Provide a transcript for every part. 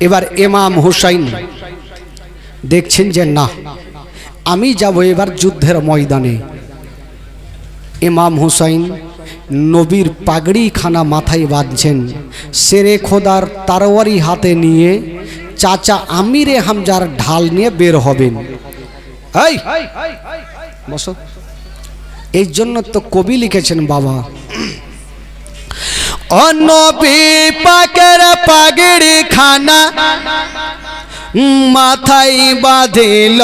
এবার ইমাম হুসাইন দেখছেন যে না, আমি যাব এবার যুদ্ধের ময়দানে। ইমাম হুসাইন নবীর পাগড়ি খানা মাথায় বাঁধছেন, শেরে খোদার তরবারি হাতে নিয়ে চাচা আমিরে হামজার ঢাল নিয়ে বের হবেন। এই বসো। এই জন্য তো কবি লিখেছেন বাবা, ও নবী পাকের পাগড়ি খানা মাথায় বাঁধিল,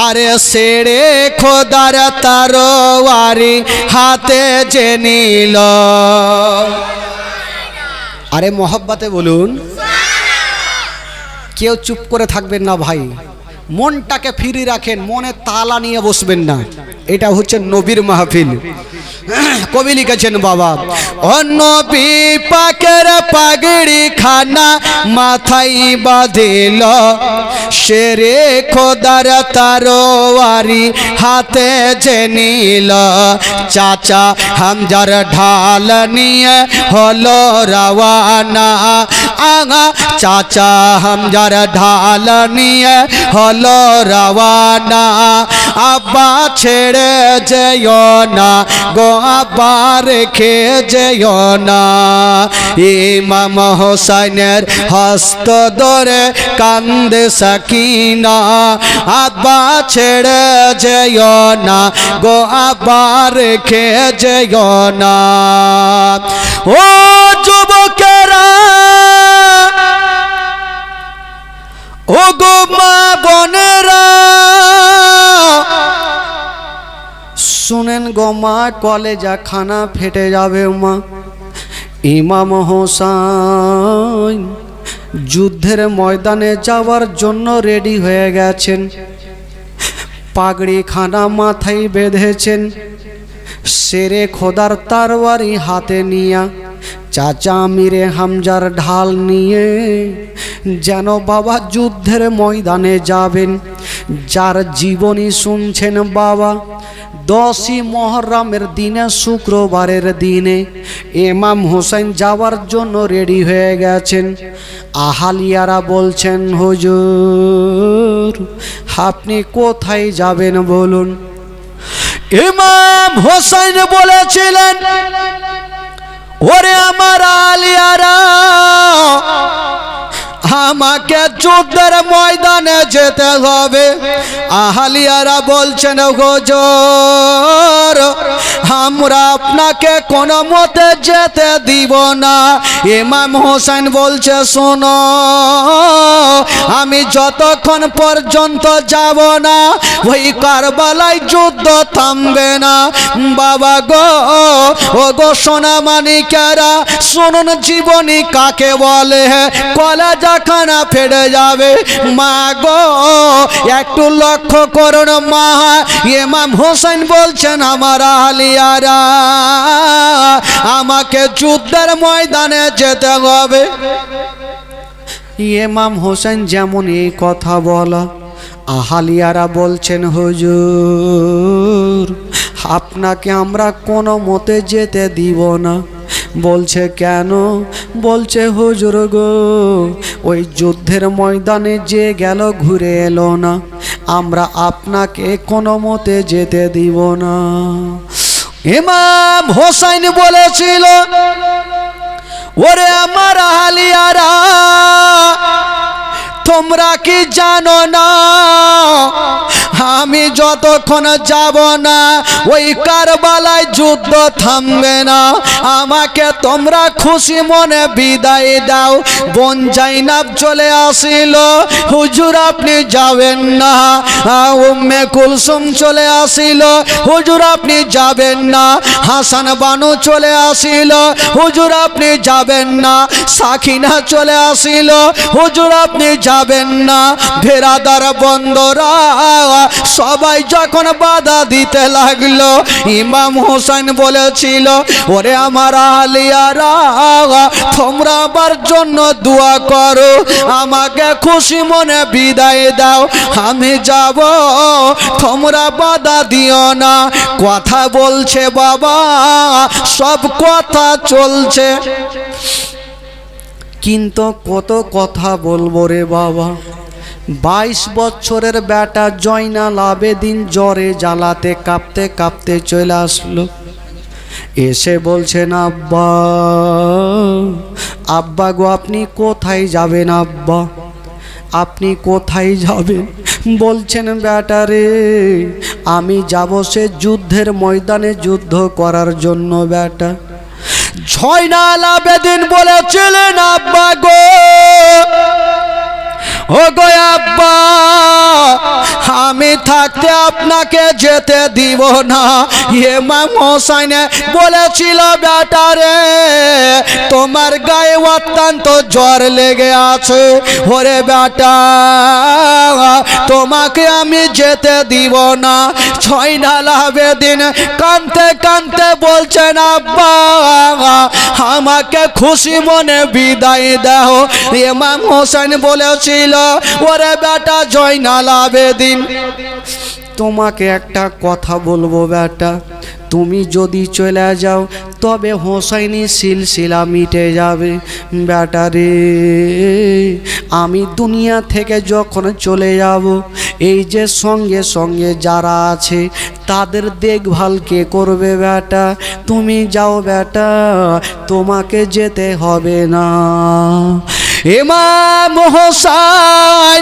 আরে শেরে খোদার তরবারি হাতে যে নিল। আরে মোহব্বতে বলুন, কেউ চুপ করে থাকবেন না ভাই, মনটাকে ফিরে রাখেন, মনে তালা নিয়ে বসবেন না। এটা হচ্ছে নবীর মাহফিল। কবি লিখেছেন বাবা, ও নবী পাকের পাগড়ি খানা মাথায় বাঁধিল, শেরে খোদার তরবারি হাতে যে নিল। চাচা হামজার ঢাল নিয়ে হলো রওয়ানা, আগা চাচা হামজার ঢাল নিয়ে হলো রওয়ানা। আব্বা ছেড়ে যেও না গো, আব্বা রেখে যেও না। ইমাম হোসেনের হস্ত ধরে কান্দে সাকিনা, আব্বা ছেড়ে যেও না গো, আব্বা রেখে যেও না। ও যুবকেরা, ও গো মা বোনেরা, শুনেন গো মা, কলেজা খানা ফেটে যাবে মা। ইমাম হোসেন যুদ্ধের ময়দানে যাওয়ার জন্য রেডি হয়ে গেছেন, পাগড়ি খানা মাথায় বেঁধেছেন, শেরে খোদার তরবারি হাতে নিয়া চাচা আমিরে হামজার ঢাল নিয়ে যেন বাবা যুদ্ধের ময়দানে যাবেন। যার জীবনী শুনছেন বাবা, 10ই মুহররমের দিনে, শুক্রবারের দিনে ইমাম হোসেন যাওয়ার জন্য রেডি হয়ে গেছেন। আহালিয়ারা বলছেন, হুজুর আপনি কোথায় যাবেন বলুন। ইমাম হোসেন বলেছিলেন, ওরে আমার আলিয়ারা, আমাকে যুদ্ধের ময়দানে যেতে হবে। আহালিয়ারা বলছেন, হুজুর আমরা আপনাকে কোনো মতে যেতে দিব না। ইমাম হোসেন বলছে, শোনো, আমি যতক্ষণ পর্যন্ত যাব না ওই কারবালায় যুদ্ধ থামবে না। বাবা গো, ও গো সোনা মানিকেরা, শুনুন জীবনী কাকে বলে, কলেজা খানা ফেটে যাবে। মা গো একটু লক্ষ্য করুন মা, ইমাম হোসেন বলছেন, আমার আলিয়ারা আমাকে যুদ্ধের ময়দানে যেতে হবে। ইমাম হোসেন যেমন এই কথা বলা, আহালিয়ারা বলছেন, হুজুর আপনাকে আমরা কোনো মতে যেতে দিব না। বলছে কেন? বলছে হুজুর গো, ওই যুদ্ধের ময়দানে যে গেল ঘুরে এলো না, আমরা আপনাকে কোনো মতে যেতে দিব না। ইমাম হোসেন বলেছিল, ওরে আমার আলিয়ারা, তোমরা কি জানো না আমি যতক্ষণ যাব না ওই কারবালায় যুদ্ধ থামবে না। আমাকে তোমরা খুশি মনে বিদায় দাও। বোন জাইনাব চলে আসিল, হুজুর আপনি যাবেন না। উম্মে কুলসুম চলে আসিল, হুজুর আপনি যাবেন না। হাসান বানু চলে আসিল, হুজুর আপনি যাবেন না। সাকিনা চলে আসিল, হুজুর আপনি যাবেন না। ভেরাদার বন্দরা সবাই যখন বাধা দিতে লাগলো, ইমাম হোসেন বলেছিল, ওরে আমার আলিয়ারা, তোমরা আমার জন্য দোয়া করো, আমাকে খুশি মনে বিদায় দাও, আমি যাব, তোমরা বাধা দিও না। কথা বলছে বাবা, সব কথা চলছে। কিন্তু কত কথা বলবো রে বাবা। 22 বছরের বেটা জয়নাল আবেদিন জ্বরে জ্বালাতে কাঁপতে কাঁপতে চলে আসলো। এসে বলছেন, আব্বা, আব্বা গো, আপনি কোথায় যাবেন আব্বা? আপনি কোথায় যাবেন? বলছেন, বেটা রে, আমি যাব সে যুদ্ধের ময়দানে যুদ্ধ করার জন্য। বেটা জয়নাল আবেদিন বলেছিলেন, আব্বা গো, ও গো আব্বা, আমি থাকতে আপনাকে যেতে দিব না। ইমাম হোসেন বলেছিল, বেটা রে, তোমার গায়ে অত্যন্ত জ্বর লেগে আছে, ওরে বেটা, তোমাকে আমি যেতে দিব না। জয়নাল আবেদিন কাঁদতে কাঁদতে বলছেন, আব্বা, আমাকে খুশি মনে বিদায় দাও। ইমাম হোসেন বলেছিল, ওরে বেটা জয়নাল আবেদিন, তোমাকে একটা কথা বলবো বেটা, তুমি যদি চলে যাও তবে হোসাইনি সিলসিলা মিটে যাবে। বেটা রে, আমি দুনিয়া থেকে যখন চলে যাব, এই যে সঙ্গে সঙ্গে যারা আছে তাদের দেখভাল কে করবে? বেটা তুমি যাও বেটা, তোমাকে যেতে হবে না। ইমাম হোসেন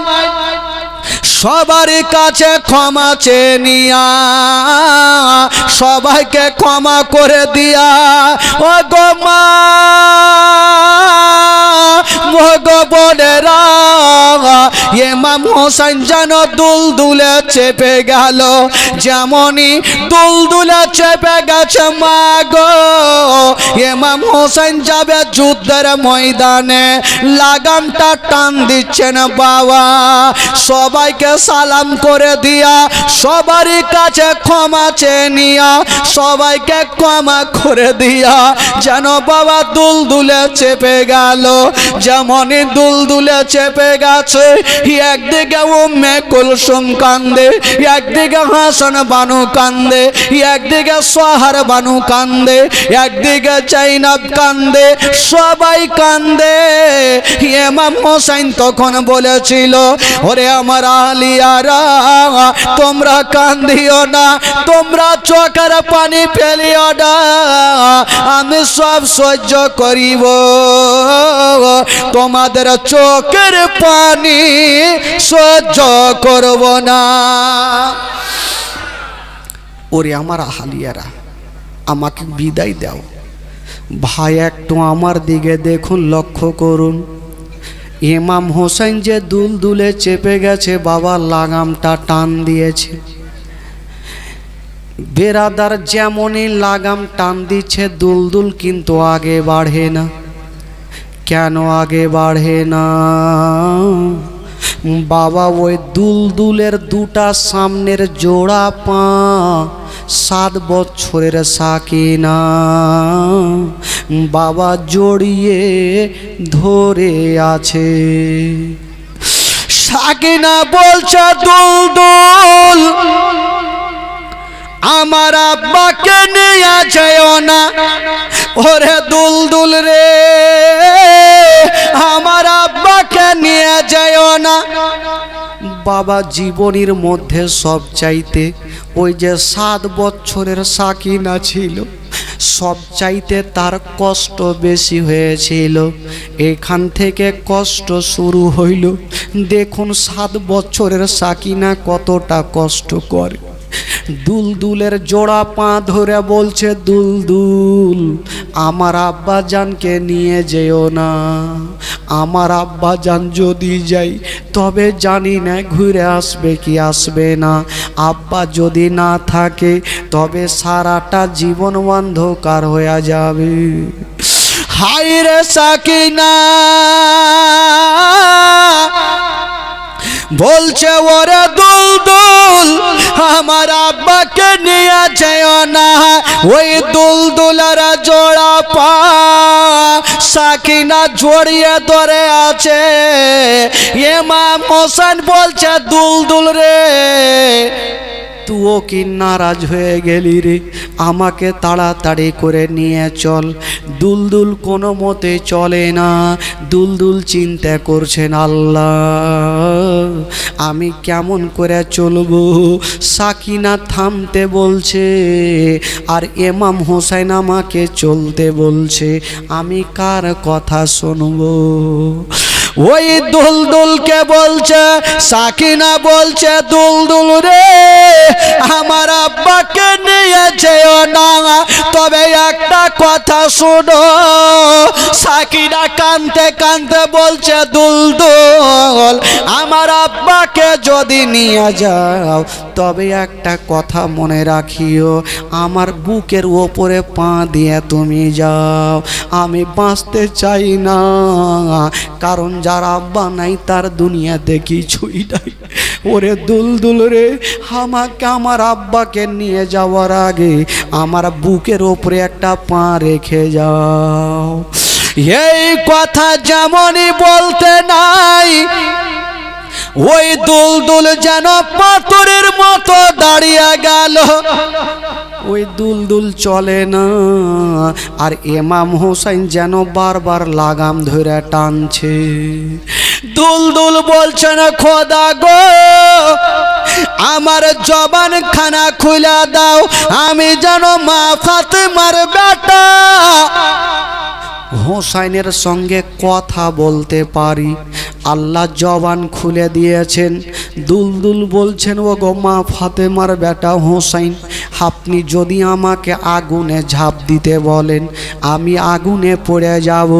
সবার কাছে ক্ষমা চেয়ে নিয়া, সবাইকে ক্ষমা করে দিয়া, ও গো মা, ও গো বোনেরা, ইমাম হোসেন যেন দুলদুলে চেপে গেল, যেমনই দুলদুলে চেপে গেছে মা গো। ইমাম হোসেন যাবে যুদ্ধের ময়দানে, লাগামটা টান দিচ্ছেন বাবা, সবাইকে সালাম করে দিয়া, সবারই কাছে ক্ষমা চেয়ে নিয়া, সবাইকে ক্ষমা করে দিয়া, যেন বাবা দুলদুলে চেপে গেল। যেমনই দুলদুলে চেপে গেছে, একদিকে উম্মে কুলসুম কান্দে, একদিকে হাসান বানু কান্দে, একদিকে সোহার বানু কান্দে, একদিকে জাইনাব কান্দে, সবাই কান্দে। ইমাম হোসেন তখন বলেছিল, ওরে আমার আলিয়ারা, তোমরা কান্দিও না, তোমরা চোখের পানি ফেলিও না, আমি সব সহ্য করিব, তোমাদের চোখের পানি সহ্য করব না। ওরে আমার আহালিয়ারা, আমাকে বিদায় দাও। ভাই একটু আমার দিকে দেখুন, লক্ষ্য করুন, ইমাম হোসেন যে দুলদুলে চেপে গেছে, বাবা লাগামটা টান দিয়েছে। বেরাদার যেমনই লাগাম টান দিচ্ছে, দুলদুল কিন্তু আগে বাড়ে না। কেন আগে বাড়ে না? বাবা ওই দুলদুলের দুটা সামনের জোড়া পা 7 বছরের সাকিনা বাবা জড়িয়ে ধরে আছে। সাকিনা বলছে, দুলদুল, আমার আব্বাকে নিয়ে যেও না। ওরে দুলদুল রে, আমার আব্বাকে নিয়ে যেও না। বাবা জীবনের মধ্যে সব চাইতে ওই যে 7 বছরের সাকিনা ছিল, সব চাইতে তার কষ্ট বেশি হয়েছিল। এখান থেকে কষ্ট শুরু হইল। দেখুন 7 বছরের সাকিনা কতটা কষ্ট করে। দুলদুলের জোড়া পা ধরে বলছে, দুলদুল, আমার আব্বা জানকে নিয়ে যেও না। আমার আব্বা জান যদি যাই তবে জানি না ঘুরে আসবে কি আসবে না। আব্বা যদি না থাকে তবে সারাটা জীবন অন্ধকার হয়ে যাবে। হায় রে সাকিনা বলছে, ওরে দুলদুল, আমার আব্বাকে নিয়ে যেও না। ওই দুলদুলের জোড়া পা সাকিনা জড়িয়ে ধরে আছে। ইমাম হোসেন বলছে, দুলদুল রে, তুও কি নারাজ হয়ে গেলি রে? আমাকে তাড়াতাড়ি করে নিয়ে চল। দুলদুল কোনো মতে চলে না। দুলদুল চিন্তা করছেন, আল্লাহ আমি কেমন করে চলবো? সাকিনা থামতে বলছে আর ইমাম হোসেন আমাকে চলতে বলছে, আমি কার কথা শুনবো? ওই দুলদুলকে বলছে, সাকিনা বলছে, দুলদুল রে আমার আব্বাকে নিয়ে যেও না, তবে একটা কথা শোনো। সাকিনা কাঁদতে কাঁদতে বলছে, দুলদুল আমার আব্বাকে যদি নিয়ে যাও তবে একটা কথা মনে রাখিও, আমার বুকের ওপরে পা দিয়ে তুমি যাও। আমি বাঁচতে চাই না, কারণ যার আব্বা নাই তার দুনিয়াতে কিছুই নাই। ওরে দুলদুল রে, আমাকে আমার আব্বাকে নিয়ে যাওয়ার আগে আমার বুকের ওপরে একটা পা রেখে যাও। এই কথা যেমনই বলতে নাই, ওই দুলদুল যেন পাথরের মতো দাঁড়িয়ে গেল। ওই দুলদুল চলে না। আর ইমাম হোসেন যেন বারবার লাগাম ধরে টানছে। দুলদুল বলছেন, খোদা গো আমার জবান খানা খুলে দাও, আমি যেন মা ফাতেমার বেটা হোসাইনের সঙ্গে কথা বলতে পারি। আল্লাহ জবান খুলে দিয়েছেন। দুলদুল বলছেন, ও গো মা ফাতেমার বেটা হোসাইন, আপনি যদি আমাকে আগুনে ঝাঁপ দিতে বলেন আমি আগুনে পড়ে যাব,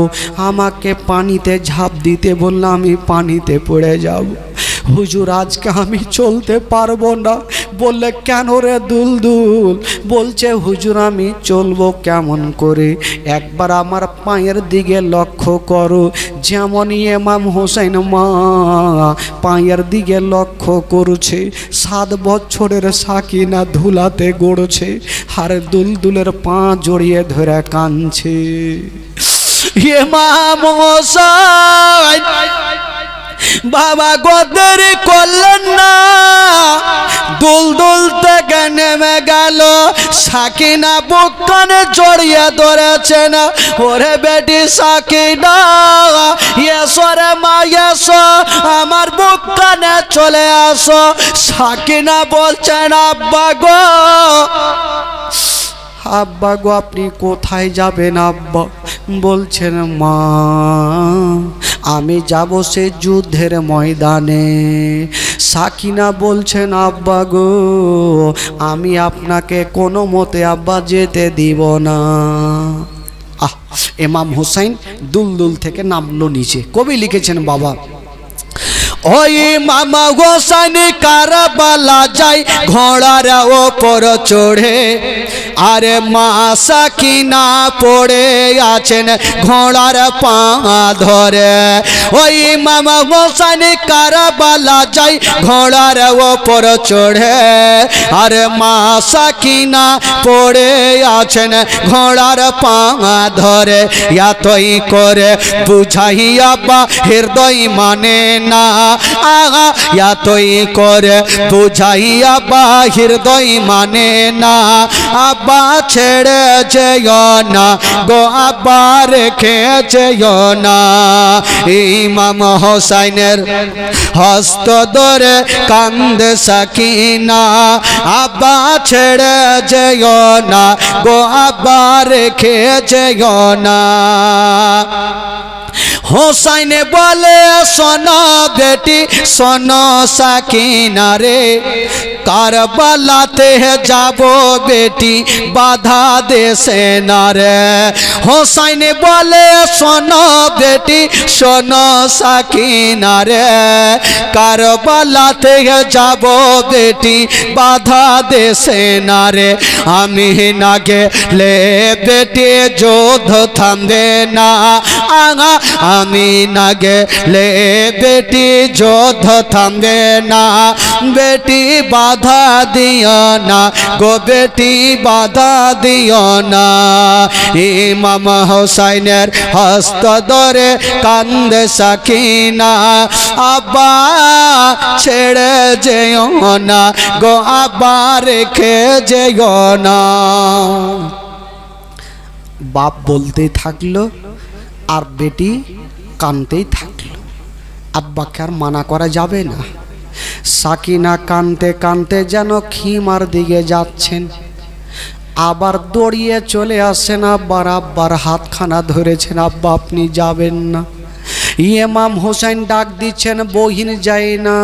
আমাকে পানিতে ঝাঁপ দিতে বললে আমি পানিতে পড়ে যাব। হুজুর আজকে আমি চলতে পারবো না। বললে কেন রে দুলদুল? বলছে হুজুর আমি চলবো কেমন করে? একবার আমার পায়ের দিকে লক্ষ্য করো। যেমনই ইমাম হোসেন মা পায়ের দিকে লক্ষ্য করছে, 7 বছরের সাকিনা ধুলাতে গড়ছে, আর দুলদুলের পা জড়িয়ে ধরে কাঁদছে। ইমাম হোসেন বাবা গদের করলেন না, দুলদুল থেকে নেমে গেল। সাকিনা বুক কানে জড়িয়ে ধরেছেন, ওরে বেটি সাকিনা এসো রে মা এসো, আমার বুক কানে চলে আসো। সাকিনা বলছেন, আব্বা গো আব্বা গো আপনি কোথায় যাবেন আব্বা? বলছেন মা আমি যাব সে যুদ্ধের ময়দানে। সাকিনা বলছেন, আব্বা গো আমি আপনাকে কোনো মতে আব্বা যেতে দিব না। ইমাম হোসেন দুলদুল থেকে নামলো নিচে। কবি লিখেছেন, বাবা ওই মামা হোসেন কারবালা যায় ঘোড়ার ওপর চড়ে, আরে মা সাকিনা পড়ে আছেন ঘোড়ার পা ধরে। ওই মামা হোসেন কারবালা যায় ঘোড়ার ওপর চড়ে, আরে মা সাকিনা পড়ে আছেন ঘোড়ার পা ধরে। এতই করে বুঝাইয়া বা হৃদয় মানে না, আগা এতই করে বুঝাইয়া বা হৃদয় মানে না। আব্বা ছেড়ে যেও না গো, আব্বা রেখে যেও না। ইমাম হোসাইনের হস্ত ধরে কান্দে সাকিনা, আব্বা ছেড়ে যেও না গো, আব্বা রেখে যেও না। হোসাইন বলে, শোনো বেটি শোনো সাকিনা রে, কারবালাতে যাব বেটি বাধা দেশে না রে। হোসাইন বলে, শোনো বেটি শোনো সাকিনা রে, কারবালাতে যাব বেটি বাধা দেশে না রে। আমি না গেলে বেটি যুদ্ধ থামবে না, আগা আমি না গেলে বেটি যুদ্ধ থামবে না। বেটি বাধা বাধা দিও না গো বেটি বাধা দিও না ইমাম হোসাইনের হস্ত ধরে কান্দে সাকিনা আব্বা ছেড়ে যেও না গো আব্বা রেখে যেও না। বাপ বলতেই থাকলো আর বেটি কানতেই থাকলো। আব্বাকে আর মানা করা যাবে না। সাকিনা কানতে কানতে যেন খিমার দিকে যাচ্ছেন, আবার দৌড়িয়ে চলে আসেন আব্বার হাতখানা ধরেছেন, আব্বা আপনি যাবেন না। ইমাম হোসেন ডাক দিচ্ছেন, বহিন যায় না,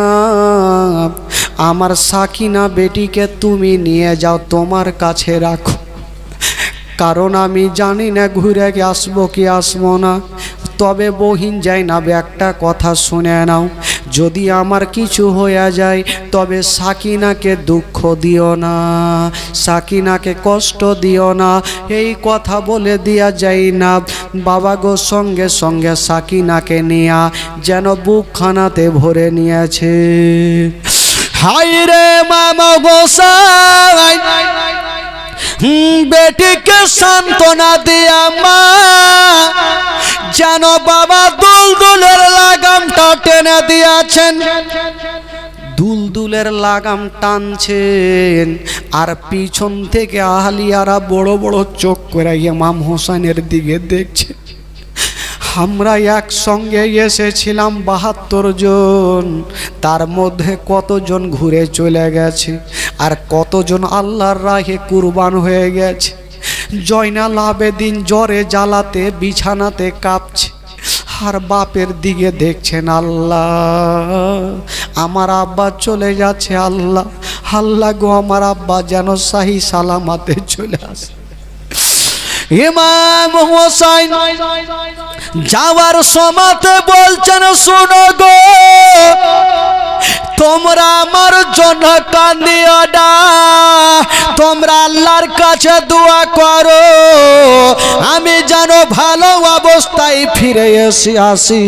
আমার সাকিনা বেটিকে তুমি নিয়ে যাও, তোমার কাছে রাখো, কারণ আমি জানি না ঘুরে আসবো কি আসবো না। তবে বহিন জাইনাব একটা কথা শুনে নাও, যদি আমার কিছু হয়ে যায় তবে সাকিনাকে দুঃখ দিও না, সাকিনাকে কষ্ট দিও না। এই কথা বলে দিয়া যাইনাব বাবা গো সঙ্গে সঙ্গে সাকিনাকে নিয়া যেন বুকখানাতে ভরে নিয়েছে। হায় রে মামা গোসাই বেটিকে সান্ত্বনা দিয়া মা যেন বাবা দুলদুলের লাগামটা টেনে দিয়েছেন। দুলদুলের লাগাম টানছেন আর পিছন থেকে আহলিয়ারা বড় বড় চোখ করে ইমাম হোসেনের দিকে দেখছে। আমরা একসঙ্গে এসেছিলাম 72 জন, তার মধ্যে কতজন ঘুরে চলে গেছে আর কতজন আল্লাহর রাহে কুরবান হয়ে গেছে। জয়নাল আবেদিন জ্বরে জ্বালাতে বিছানাতে কাঁপছে আর বাপের দিকে দেখছেন, আল্লাহ আমার আব্বা চলে যাচ্ছে, আল্লাহ আল্লাহ গো আমার আব্বা যেন সাহি সালামাতে চলে আসে। ইমাম হোসেন যাওয়ার সময়তে বলছেন, শোনো গো তোমরা আমার জন্য কান্দিও না, তোমরা আল্লাহর কাছে দোয়া করো আমি যেন ভালো অবস্থায় ফিরে আসি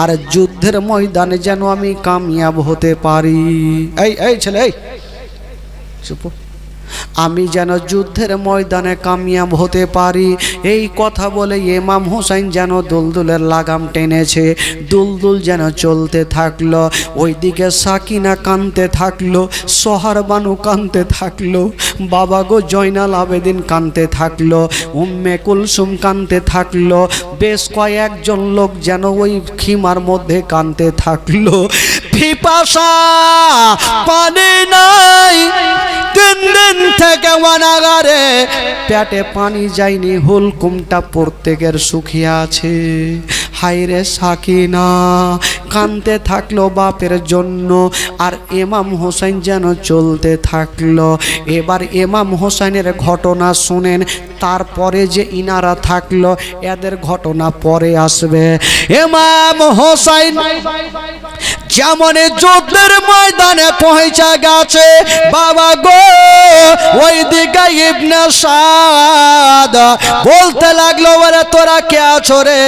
আর যুদ্ধের ময়দানে যেন আমি কামিয়াব হতে পারি। এই ছেলে এই চুপ, আমি যেন যুদ্ধের ময়দানে কামিয়াব হতে পারি। এই কথা বলে ইমাম হোসেন যেন দুলদুলের লাগাম টেনেছে, দুলদুল যেন চলতে থাকলো। ওইদিকে সাকিনা কানতে থাকলো, সোহার বানু কানতে থাকলো, বাবা গো জয়নাল আবেদিন কানতে থাকলো, উম্মে কুলসুম কানতে থাকলো, বেশ কয়েকজন লোক যেন ওই খিমার মধ্যে কানতে থাকলো। পিপাসা পানি নাই, 3 দিন থেকে অনাগারে পেটে পানি যায়নি, হুলকুমটা প্রত্যেকের শুকিয়ে আছে। হায়রে সাকিনা কানতে থাকলো বাপের জন্য আর ইমাম হোসেন যেন চলতে থাকলো। এবার ইমাম হোসেনের ঘটনা শুনেন, তারপরে যে ইনারা থাকলো এদের ঘটনা পরে আসবে। ইমাম হোসেন যেমন যুদ্ধের ময়দানে পৌঁছে গেছে, বাবা গো ওই দিকে ইবনে সাদ বলতে লাগলো, ওরে তোরা কে আছো রে?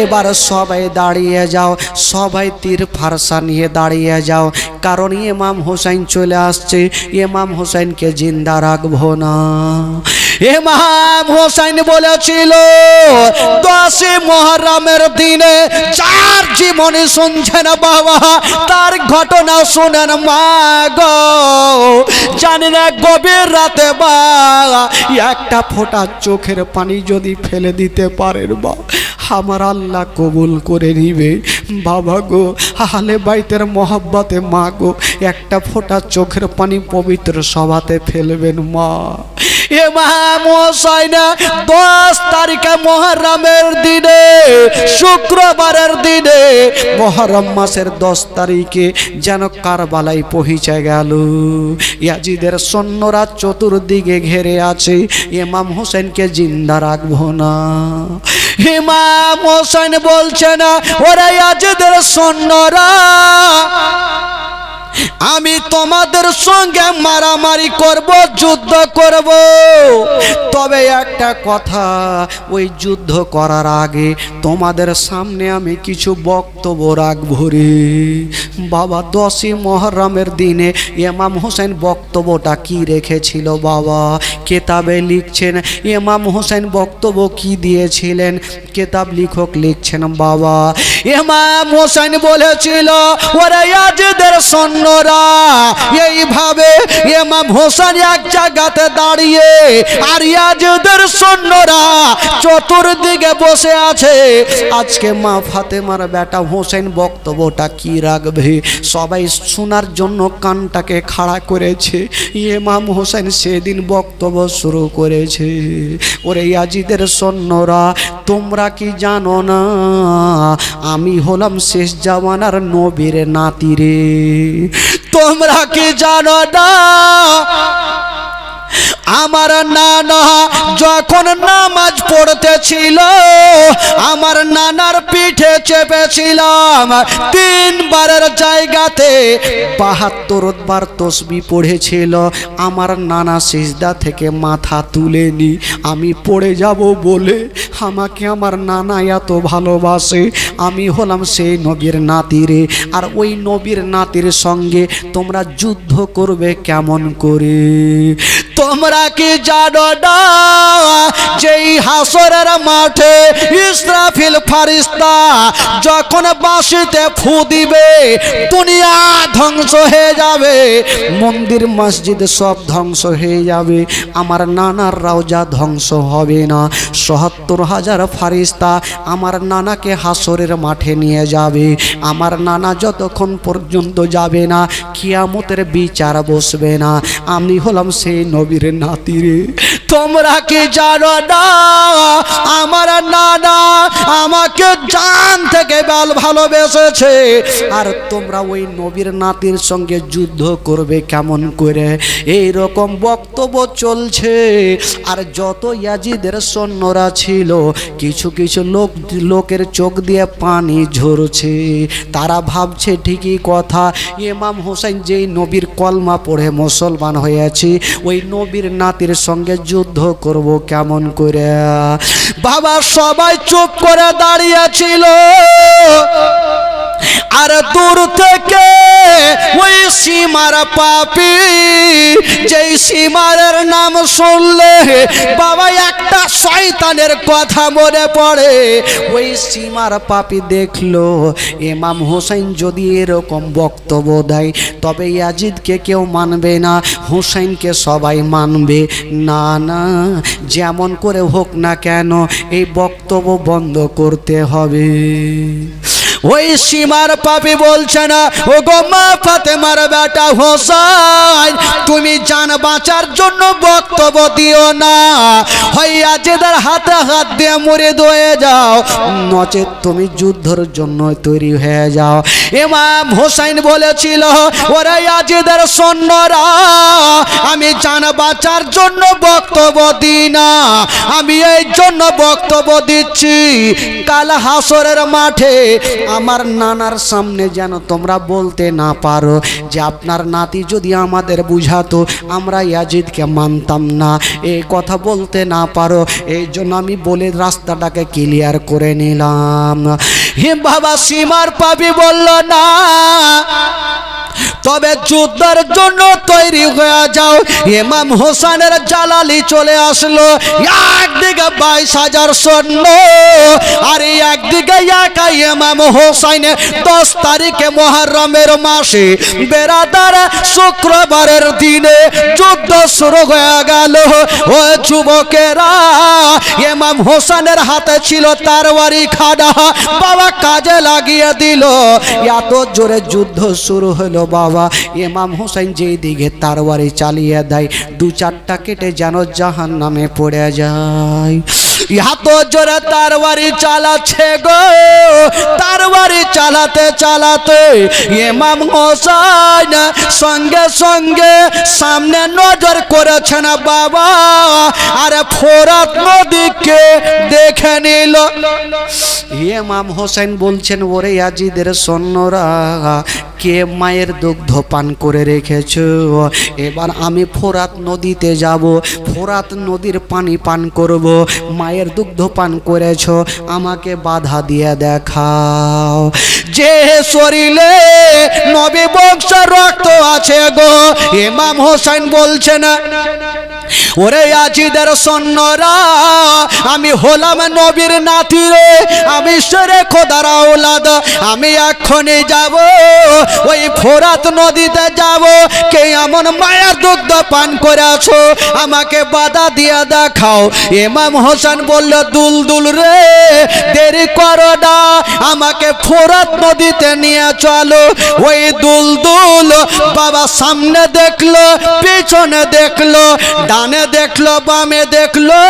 এবার সবাই দাঁড়িয়ে যাও, সবাই তীর ফারসা নিয়ে দাঁড়িয়ে যাও, কারণ ইমাম হোসেন চলে আসছে, ইমাম হোসেনকে জিন্দা রাখবো না। ইমাম হোসেন বলেছিল 10 মুহররমের দিনে যার জীবনী শুনছেন বাবা তার ঘটনা শুনেন মা গো। জানি না গভীর রাতে বা একটা ফোঁটা চোখের পানি যদি ফেলে দিতে পারেন বা আমার আল্লাহ কবুল করে নিবে। বাবা গো আহলে বাইতের মহব্বতে মা গো একটা ফোঁটা চোখের পানি পবিত্র সভাতে ফেলবেন মা। ইমাম হোসেন 10 তারিখে মুহররমের দিনে, শুক্রবারের দিনে, মুহররম মাসের 10 তারিখে যেন কারবালায় পৌঁছে গেল। ইয়াজিদের সৈন্যরা চতুর্দিকে ঘেরে আছে, ইমাম হোসেনকে জিন্দা রাখবো না। ইমাম হোসেন বলছে না, ওরা ইয়াজিদের সৈন্যরা আমি তোমাদের সঙ্গে মারামারি করব, যুদ্ধ করব। তবে একটা কথা, ওই যুদ্ধ করার আগে তোমাদের সামনে আমি কিছু বক্তব্য রাখবো রে বাবা। 10ই মুহররমের দিনে ইমাম হোসেন বক্তব্যটা কি রেখেছিল বাবা? কেতাবে লিখছেন ইমাম হোসেন বক্তব্য কি দিয়েছিলেন, কেতাব লেখক লিখছেন বাবা। ইমাম হোসেন বলেছিল, ওরে ইয়াজিদের সৈন্যরা, এইভাবে ইমাম হোসেন এক জায়গাতে দাঁড়িয়ে আর ইয়াজিদের সৈন্যরা চতুর্দিকে বসে আছে। আজকে মা ফাতেমার বেটা হোসেন বক্তব্যটা কি রাখবে? সবাই শোনার জন্য কানটাকে খাড়া করেছে। ইমাম হোসেন সেদিন বক্তব্য শুরু করেছে, ওরে ইয়াজিদের সৈন্যরা, তোমরা কি জানো না আমি হলাম শেষ জামানার নবীর নাতি রে? তোমরা কি জানো না আমার নানা যখন নামাজ পড়তেছিল, আমার নানার পিঠে চেপেছিলাম, 3 বারের জায়গাতে 72 বার তসবিহ পড়েছিল। আমার নানা সিজদা থেকে মাথা তুলেনি, আমি পড়ে যাব বলে আমাকে আমার নানা এত ভালোবাসে। আমি হলাম সেই নবীর নাতি রে। আর ওই নবীর নাতির সঙ্গে তোমরা যুদ্ধ করবে কেমন করে? তোমরা কি জানো না যেই হাসরের মাঠে ইসরাফিল ফারিস্তা যখন বাঁশিতে ফু দিবে, দুনিয়া ধ্বংস হয়ে যাবে, মন্দির মসজিদ সব ধ্বংস হয়ে যাবে, আমার নানার রওজা ধ্বংস হবে না। ৭০,০০০ ফারিস্তা আমার নানাকে হাসরের মাঠে নিয়ে যাবে। আমার নানা যতক্ষণ পর্যন্ত যাবে না, কিয়ামতের বিচার বসবে না। আমি হলাম সেই নবীর নাতি রে। তোমরা কি জানো না আমার নানা আমাকে জান থেকে ভালোবেসেছে, আর তোমরা ওই নবীর নাতির সঙ্গে যুদ্ধ করবে কেমন করে? এই রকম বক্তব্য চলছে। আর যত ইয়াজিদের সৈন্যরা ছিল, কিছু কিছু লোকের চোখ দিয়ে পানি ঝরছে। তারা ভাবছে ঠিকই কথা, ইমাম হোসেন যেই নবীর কলমা পড়ে মুসলমান হয়েছে, ওই নবীর নাতির সঙ্গে যুদ্ধ করব কেমন করে? বাবা সবাই চুপ করে দাঁড়িয়েছিল। আর দূর থেকে ওই সীমার পাপি, যেই সীমারের নাম শুনলে বাবা একটা শয়তানের কথা মনে পড়ে। ওই সীমার পাপি দেখলো ইমাম হোসেন যদি এরকম বক্তব্য দেয়, তবে ইয়াজিদকে কেউ মানবে না, হোসেনকে সবাই মানবে। না না, যেমন করে হোক না কেন এই বক্তব্য বন্ধ করতে হবে। ওই সীমার পাপি বলছে না, ও গো মা ফাতেমার বেটা হোসেন, তুমি জান বাঁচার জন্য বক্তব্য দিও না, হয় ইয়াজিদের হাতে হাত দিয়ে মরে দয়ে যাও, নচেত তুমি যুদ্ধের জন্য তৈরি হয়ে যাও। ইমাম হোসেন বলেছিল, ওরে ইয়াজিদের সৈন্যরা, আমি জান বাঁচার জন্য বক্তব্য দিই না, আমি এই জন্য বক্তব্য দিচ্ছি, কাল হাসরের মাঠে আমার নানার সামনে যেন তোমরা বলতে না পারো যে আপনার নাতি যদি আমাদের বুঝাতো আমরা ইয়াজিদকে মানতাম না, এই কথা বলতে না পারো। এই জন্য আমি বলে রাস্তাটাকে ক্লিয়ার করে নিলাম। হে বাবা সীমার পাপি বলল না, তবে যুদ্ধের জন্য তৈরি হয়ে যাও। ইমাম হোসেনের জালালি চলে আসলো, একদিকে 22,000 সৈন্য, আর একদিকে একা ইমাম হোসেন। 10 তারিখে মুহররমের মাসে বেরাদার শুক্রবারের দিনে যুদ্ধ শুরু হয়ে গেল। ও যুবকেরা, ইমাম হোসেনের হাতে ছিল তরবারি খাড়া, বাবা কাজে লাগিয়ে দিল। এত জোরে যুদ্ধ শুরু হলো বাবা। ইমাম হোসেন যেই দিকে তরবারি চালিয়ে দেয়, 2-4টা কেটে যেন জাহান্নামে পড়ে যায়। এত জোরে তরবারি চালাচ্ছে গো, তরবারি চালাতে চালাতে ইমাম হোসেন সঙ্গে সঙ্গে সামনে নজর করেছেন বাবা, আরে ফোরাত নদীকে দেখে নিল। ইমাম হোসেন বলছেন, ওরে ইয়াজিদের সৈন্যরা, কে মায়ের দুগ্ধ পান করে রেখেছো? এবার আমি ফোরাত নদীতে যাব, ফোরাত নদীর পানি পান করব। মায়ের দুগ্ধ পান করেছো, আমাকে বাধা দিয়ে দেখাও। যে শরীরে নবী বংশের রক্ত আছে গো, ইমাম হোসেন বলছেন, ওরে আজিদের সৈন্যরা, আমি হলাম নবীর নাতি রে, আমি শেরে খোদার আওলাদ, আমি এক্ষুনি যাব ওই ফোরাত নদীতে যাব। কে এমন মায়ের দুগ্ধ পান করেছো, আমাকে বাধা দিয়ে দেখাও। ইমাম হোসেন বলল, দুলদুল রে, দেরি করো না, আমাকে ফোরাত নদীতে নিয়ে চলো। ওই দুলদুল বাবা সামনে দেখলো, পিছনে দেখলো, ডানে দেখলো, বামে দেখলো,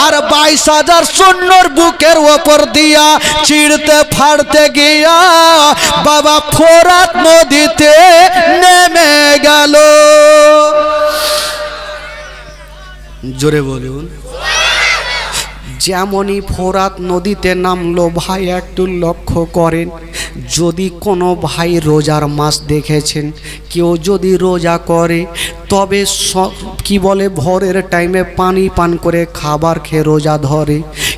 আর 22,000 সৈন্যর বুকের ওপর দিয়া চিড়তে ফাড়তে গিয়া বাবা ফোরাত নদীতে নেমে গেল। জোরে বলুন। যেমনই ফোরাত নদীতে নামলো, ভাই একটু লক্ষ্য করেন, যদি কোনো ভাই রোজার মাস দেখেছেন, কেউ যদি রোজা করে তবে কি বলে ভোরের টাইমে পানি পান করে খাবার খেয়ে রোজা ধরে,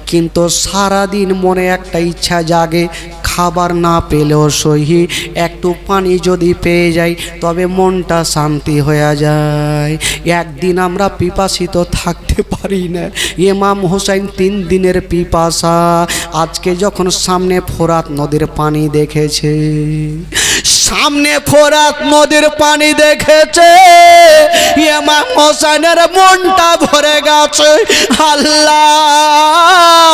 কিন্তু সারাদিন মনে একটা ইচ্ছা জাগে, খাবার না পেলেও সহি, একটু পানি যদি পেয়ে যাই তবে মনটা শান্তি হয়ে যায়। একদিন আমরা পিপাসিত থাকতে পারি না, ইমাম হোসেন 3 দিনের পিপাসা। আজকে যখন সামনে ফোরাত নদীর পানি দেখেছে, সামনে ফোরাত নদীর পানি দেখেছে, ইমাম হোসেনের মনটা ভরে গেছে। আল্লাহ,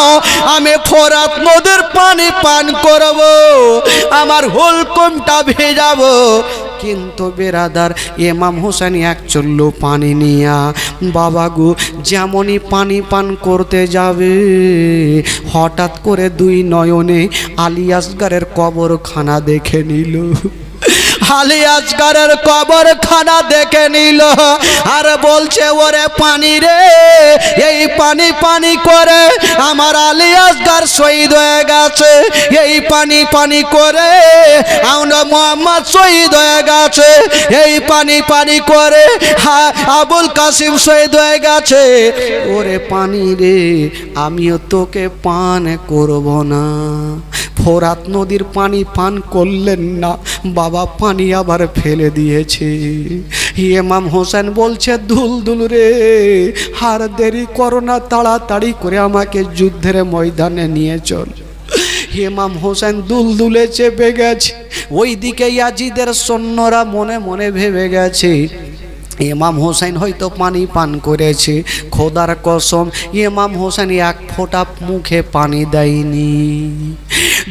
আমি ফোরাত নদীর পানি পান করব, আমার হুলকুমটা ভেজাবো। কিন্তু বেরাদার, ইমাম হোসেন এক চুল্লু পানি নিয়া বাবা গো যেমনই পানি পান করতে যাবে, হঠাৎ করে 2 নয়নে আলী আসগারের কবরখানা দেখে নিল। আলী আসগারের কবরখানা দেখে নিল, আর বলছে, ওরে পানি রে, এই পানি পানি করে আমার আলী আসগার শহীদ হয়ে গেছে, এই পানি পানি করে আমরা মোহাম্মদ শহীদ হয়ে গেছে, এই পানি পানি করে আবুল কাসিম শহীদ হয়ে গেছে। ওরে পানি রে, আমিও তোকে পান করব না। ফোরাত নদীর পানি পান করলেন না, বাবা পানি আবার ফেলে দিয়েছে। ইমাম হোসেন বলছে, দুলদুল রে, আর দেরি করো না, তাড়াতাড়ি করে আমাকে যুদ্ধের ময়দানে নিয়ে চল। ইমাম হোসেন দুলদুলে চেপে গেছে। ওইদিকে ইয়াজিদের সৈন্যরা মনে মনে ভেবে গেছে, ইমাম হোসেন হয়তো পানি পান করেছে। খোদার কসম, ইমাম হোসেন এক ফোঁটা মুখে পানি দেয়নি,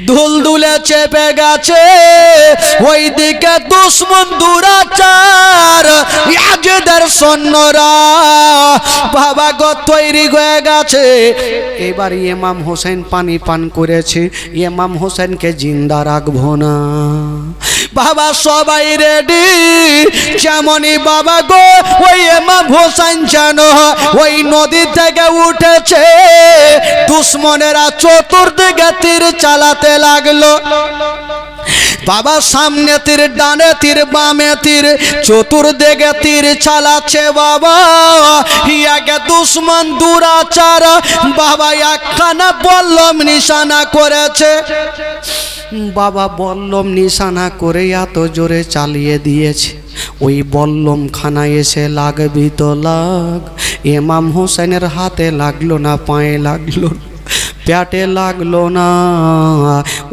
দুলদুলে চেপে গেছে। ওইদিকে দুশ্মন দুরাচার ইয়াজিদের সৈন্যরা বাবা গো তৈরি হয়ে গেছে। এবার ইমাম হোসেন পানি পান করেছে, ইমাম হোসেনকে জিন্দা রাখবো না। বাবা সবাই রেডি, যেমনই বাবা গো ওই ইমাম হোসেন যেন ওই নদী থেকে উঠেছে, দুশ্মনেরা চতুর্দিকে তীর চালাতে লাগলো। বাবা সামনে তীর, ডানে তীর, বামে তীর, চতুর্দিকে তীর চালাচ্ছে বাবা। ইয়াকে দুশ্মন দুরাচার বাবা একখানা বল্লম নিশানা করেছে। বাবা বল্লম নিশানা করে এত জোরে চালিয়ে দিয়েছে, ওই বল্লম খানা এসে লাগবি তো লাগ। ইমাম হোসেনের হাতে লাগলো না, পায়ে লাগলো না, পেটে লাগলো না,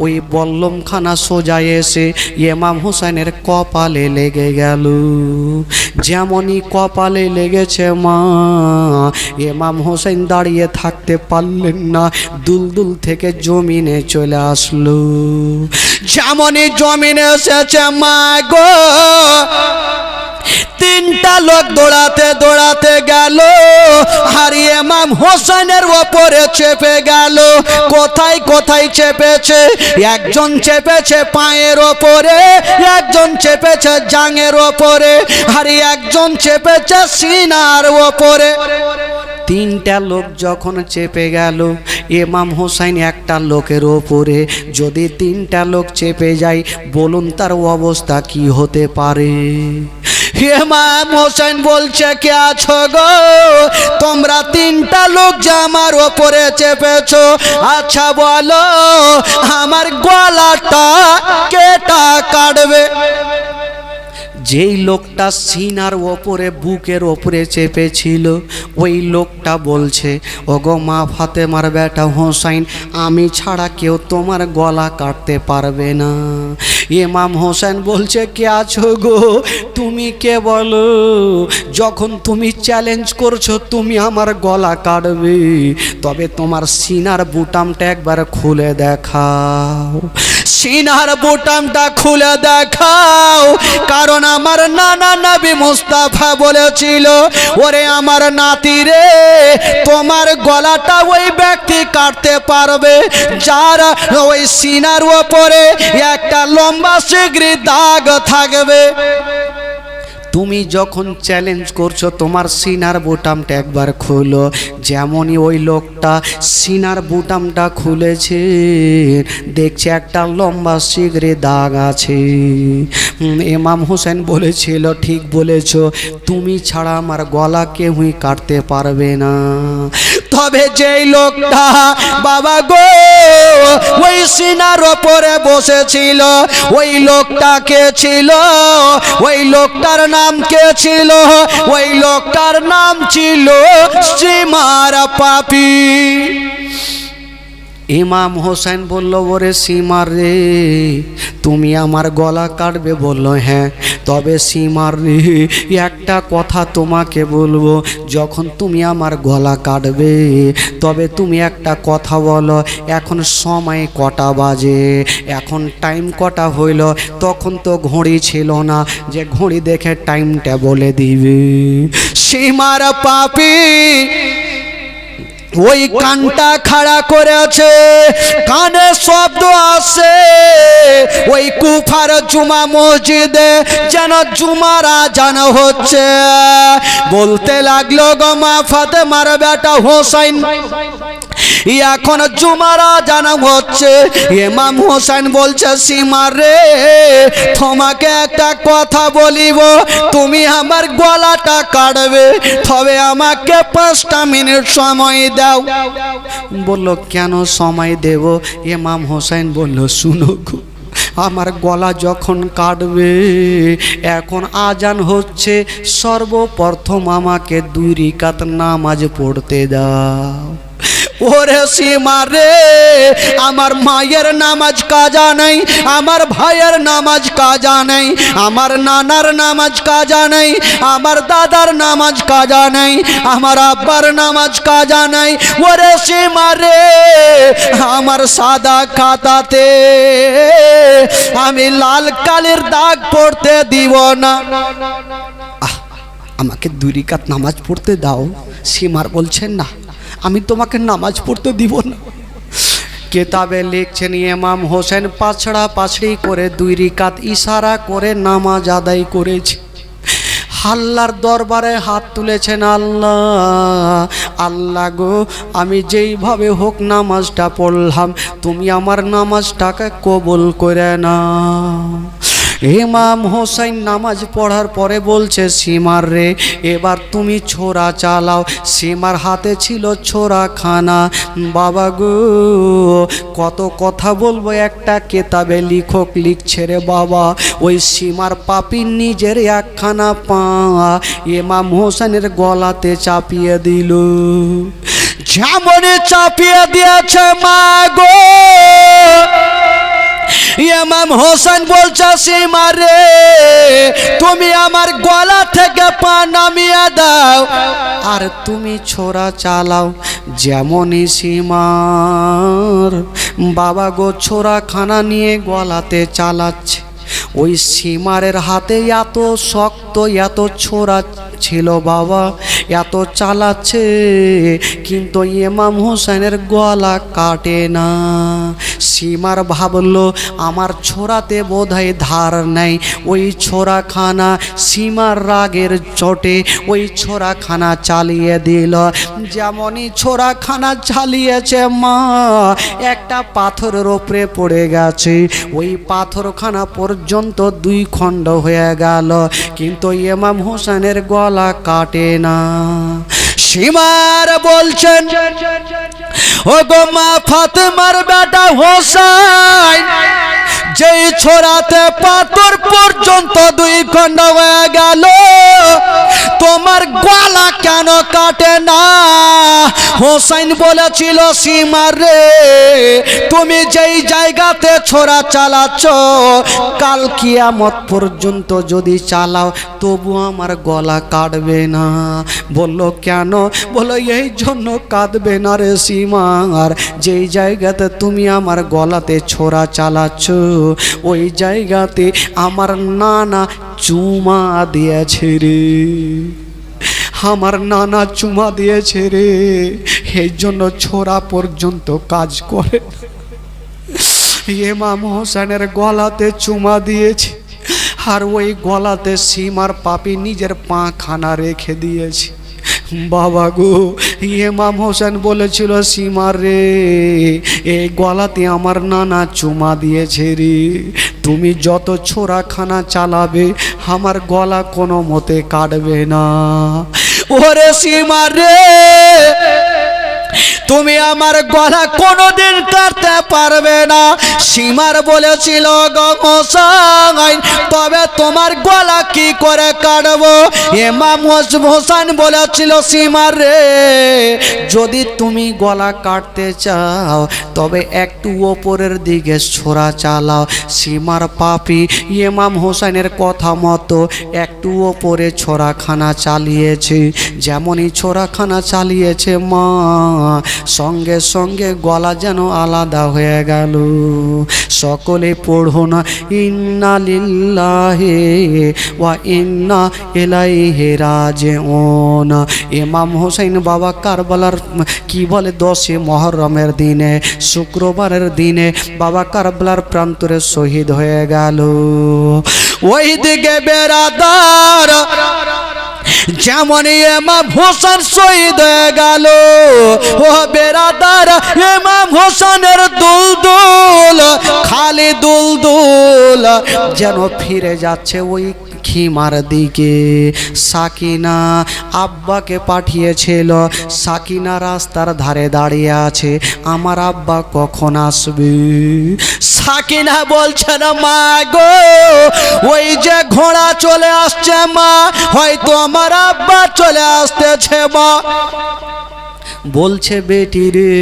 ওই বল্লমখানা সোজা এসে ইমাম হোসেনের কপালে লেগে গেল। যেমনই কপালে লেগেছে মা, ইমাম হোসেন দাঁড়িয়ে থাকতে পারলেন না, দুলদুল থেকে জমিনে চলে আসলো। যেমনই জমিনে এসেছে মা গো, 3টা লোক দৌড়াতে দৌড়াতে গেল, আর ইমাম হোসেনের ওপরে চেপে গেল। কোথায় কোথায় চেপেছে? একজন চেপেছে পায়ের ওপরে, একজন চেপেছে জাঙের ওপরে, আর একজন চেপেছে সিনার ওপরে। 3টা লোক যখন চেপে গেল, ইমাম হোসেন একটা লোকের ওপরে যদি 3টা লোক চেপে যায়, বলুন তার অবস্থা কি হতে পারে? ইমাম হোসেন বলছে, কে আছো গো? তোমরা 3টা লোক যে আমার ওপরে চেপেছো, আচ্ছা বলো আমার গলাটা কেটা কাটবে? যেই লোকটা সিনার ওপরে বুকের ওপরে চেপেছিল, ওই লোকটা বলছে, ওগো মা ফাতেমার বেটা হোসাইন, আমি ছাড়া কেউ তোমার গলা কাটতে পারবে না। ইমাম হোসেন বলছে, কে আছো গো? তুমি কে বলো? যখন তুমি চ্যালেঞ্জ করছো তুমি আমার গলা কাটবে, তবে তোমার সিনার বুটামটা একবার খুলে দেখাও। সিনার বুটামটা খুলে দেখাও, কারণ আমার নানা নবী মুস্তাফা বলেছিল, ওরে আমার নাতি রে, তোমার গলাটা ওই ব্যক্তি কাটতে পারবে যার ওই সিনার ওপরে একটা লম্বা শিগগির দাগ থাকবে। তুমি যখন চ্যালেঞ্জ করছো তোমার সিনার বুটামটা একবার খোলো। যেমনই ওই লোকটা সিনার বুটামটা খুলেছে, দেখছে একটা লম্বা শিগগির দাগ আছে। ইমাম হোসেন বলেছিল, ঠিক বলেছো, তুমি ছাড়া আমার গলা কেউই কাটতে পারবে না। তবে যেই লোকটা বাবা গো ওই সিনার ওপরে বসেছিল, ওই লোকটা কে ছিল? ওই লোকটার নাম কে ছিল? ওই লোকটার নাম ছিল সীমার পাপি। ইমাম হোসেন বলল, ওরে সীমার রে, তুমি আমার গলা কাটবে? বলল, হ্যাঁ। তবে সীমার রে, একটা কথা তোমাকে বলবো, যখন তুমি আমার গলা কাটবে, তবে তুমি একটা কথা বলো, এখন সময় কটা বাজে, এখন টাইম কটা হইল? তখন তো ঘড়ি ছিল না যে ঘড়ি দেখে টাইমটা বলে দিবে। সীমার পাপি ওই কানটা খাড়া করে আছে, কানে শব্দ আসে ওই কুফার জুমা মসজিদে যেন জুমার আজান হচ্ছে। বলতে লাগলো, গো মা ফাতেমার বেটা হোসেন, এখন জুমার আজান হচ্ছে। ইমাম হোসেন বলছে, সীমার রে, তোমাকে একটা কথা বলিব, তুমি আমার গলাটা কাটবে, তবে আমাকে 5টা মিনিট সময় দাও। বলল, কেন সময় দেব? ইমাম হোসেন বলল, শুনো গো, আমার গলা যখন কাটবে, এখন আজান হচ্ছে, সর্বপ্রথম আমাকে 2 রাকাত নামাজ পড়তে দাও। ওরে সীমা রে, আমার মায়ের নামাজ কাজা নেই, আমার ভাইয়ের নামাজ কাজা নেই, আমার নানার নামাজ কাজা নেই, আমার দাদার নামাজ কাজা নেই, আমার আব্বার নামাজ কাজা নেই। ওরে সীমা রে, আমার সাদা খাতাতে আমি লাল কালির দাগ পড়তে দিব না। আমাকে 2 রাকাত নামাজ পড়তে দাও। সীমার বলছেন, না, আমি তোমাকে নামাজ পড়তে দিব না। কেতাবে লিখছেন, ইমাম হোসেন পাছড়া পাছড়ি করে 2 রাকাত ইশারা করে নামাজ আদায় করেছে। আল্লাহর দরবারে হাত তুলেছেন, আল্লাহ, আল্লাহ গো, আমি যেইভাবে হোক নামাজটা পড়লাম, তুমি আমার নামাজটাকে কবুল করে নাও। ইমাম হোসেন নামাজ পড়ার পরে বলছে, সীমার রে, এবার তুমি ছোরা চালাও। সীমার হাতে ছিল ছোরা খানা। বাবা গো, কত কথা বলবো, একটা কেতাবে লিখক লিখছে রে বাবা, ওই সীমার পাপির নিজের একখানা পা ইমাম হোসেনের গলাতে চাপিয়ে দিল। যেমন চাপিয়ে দিয়েছে মা গো, ইমাম হোসেন বলছে, সীমা রে, তুমি আমার গলা থেকে পা নামিয়ে দাও, আর তুমি ছোরা চালাও। যেমনই সীমার বাবা গো ছোরা খানা নিয়ে গলাতে চালাচ্ছে, ওই সীমারের হাতে এত শক্ত, এত ছোরা ছিল বাবা, এত চালাচ্ছে, কিন্তু ইমাম হোসেনের গলা কাটে না। সীমার ভাবল আমার ছোড়াতে বোধহয় ধার নেই, ওই ছোড়াখানা সীমার রাগের চোটে ওই ছোড়াখানা চালিয়ে দিল। যেমনই ছোড়াখানা চালিয়েছে মা, একটা পাথরের ওপরে পড়ে গেছে, ওই পাথরখানা পর্যন্ত দুই খণ্ড হয়ে গেল, কিন্তু ইমাম হোসেনের গলা কাটে না। সীমার বলছেন, ও গো মা ফাতেমার বেটা হোসেন, যেই ছোড়াতে পাথর পর্যন্ত দুই খণ্ড হয়ে গেল, তোমার গলা কেন কাটে না? হোসেন বলেছিল, সীমার রে, তুমি যেই জায়গাতে ছোড়া চালাচ্ছ, কাল কিয়ামত পর্যন্ত যদি চালাও তবু আমার গলা কাটবে না। বলল কেন? বলো এই জন্য কাঁদবে না রে সীমার, যেই জায়গাতে তুমি আমার গলাতে ছোড়া চালাচ্ছ ওই জায়গাতে আমার নানা চুমা দিয়েছে রে, আমার নানা চুমা দিয়েছে রে, এই জন্য ছোড়া পর্যন্ত কাজ করে। ইমাম হোসেনের গলাতে চুমা দিয়েছে, আর ওই গলাতে সীমার পাপি নিজের পা খানা রেখে দিয়েছে। বাবা গো, ইমাম হোসেন বলেছিল, সীমার রে, এই গলাতে আমার নানা চুমা দিয়েছে রে, তুমি যত ছোড়াখানা চালাবে আমার গলা কোনো মতে কাটবে না। ওরে সীমার রে, তুমি আমার গলা কোনোদিন কাটতে পারবে না। সীমার বলেছিল, গো হোসেন, তবে তোমার গলা কি করে কাটবো? ইমাম হোসেন বলেছিল, সীমার রে, যদি তুমি গলা কাটতে চাও তবে একটু ওপরের দিকে ছোড়া চালাও। সীমার পাপি ইমাম হোসেনের কথা মতো একটু ওপরে ছোড়াখানা চালিয়েছে। যেমনই ছোড়াখানা চালিয়েছে মা, সঙ্গে সঙ্গে গলা যেন আলাদা হয়ে গেল। সকলে পড়ো না, ইন্না লিল্লাহি ওয়া ইন্না ইলাইহি রাজিউন। ইমাম হোসেন বাবা কারবালার কি বলে 10 মুহররমের দিনে, শুক্রবারের দিনে বাবা কারবালার প্রান্তরে শহীদ হয়ে গেল। ওই দিকে বেরাদার, যেমন ইমাম হোসেন শহীদ হয়ে গেল, ও বেরাদার, ইমাম হোসেনের দুলদুল, খালি দুলদুল যেন ফিরে যাচ্ছে ওই খিমার দিকে। সাকিনা আব্বাকে পাঠিয়েছিল, সাকিনা রাস্তার ধারে দাঁড়িয়ে আছে, আমার আব্বা কখন আসবে? সাকিনা বলছেন, মা গো, ওই যে ঘোড়া চলে আসছে মা, হয়তো আমার আব্বা চলে আসতেছে মা। বলছে, বেটি রে,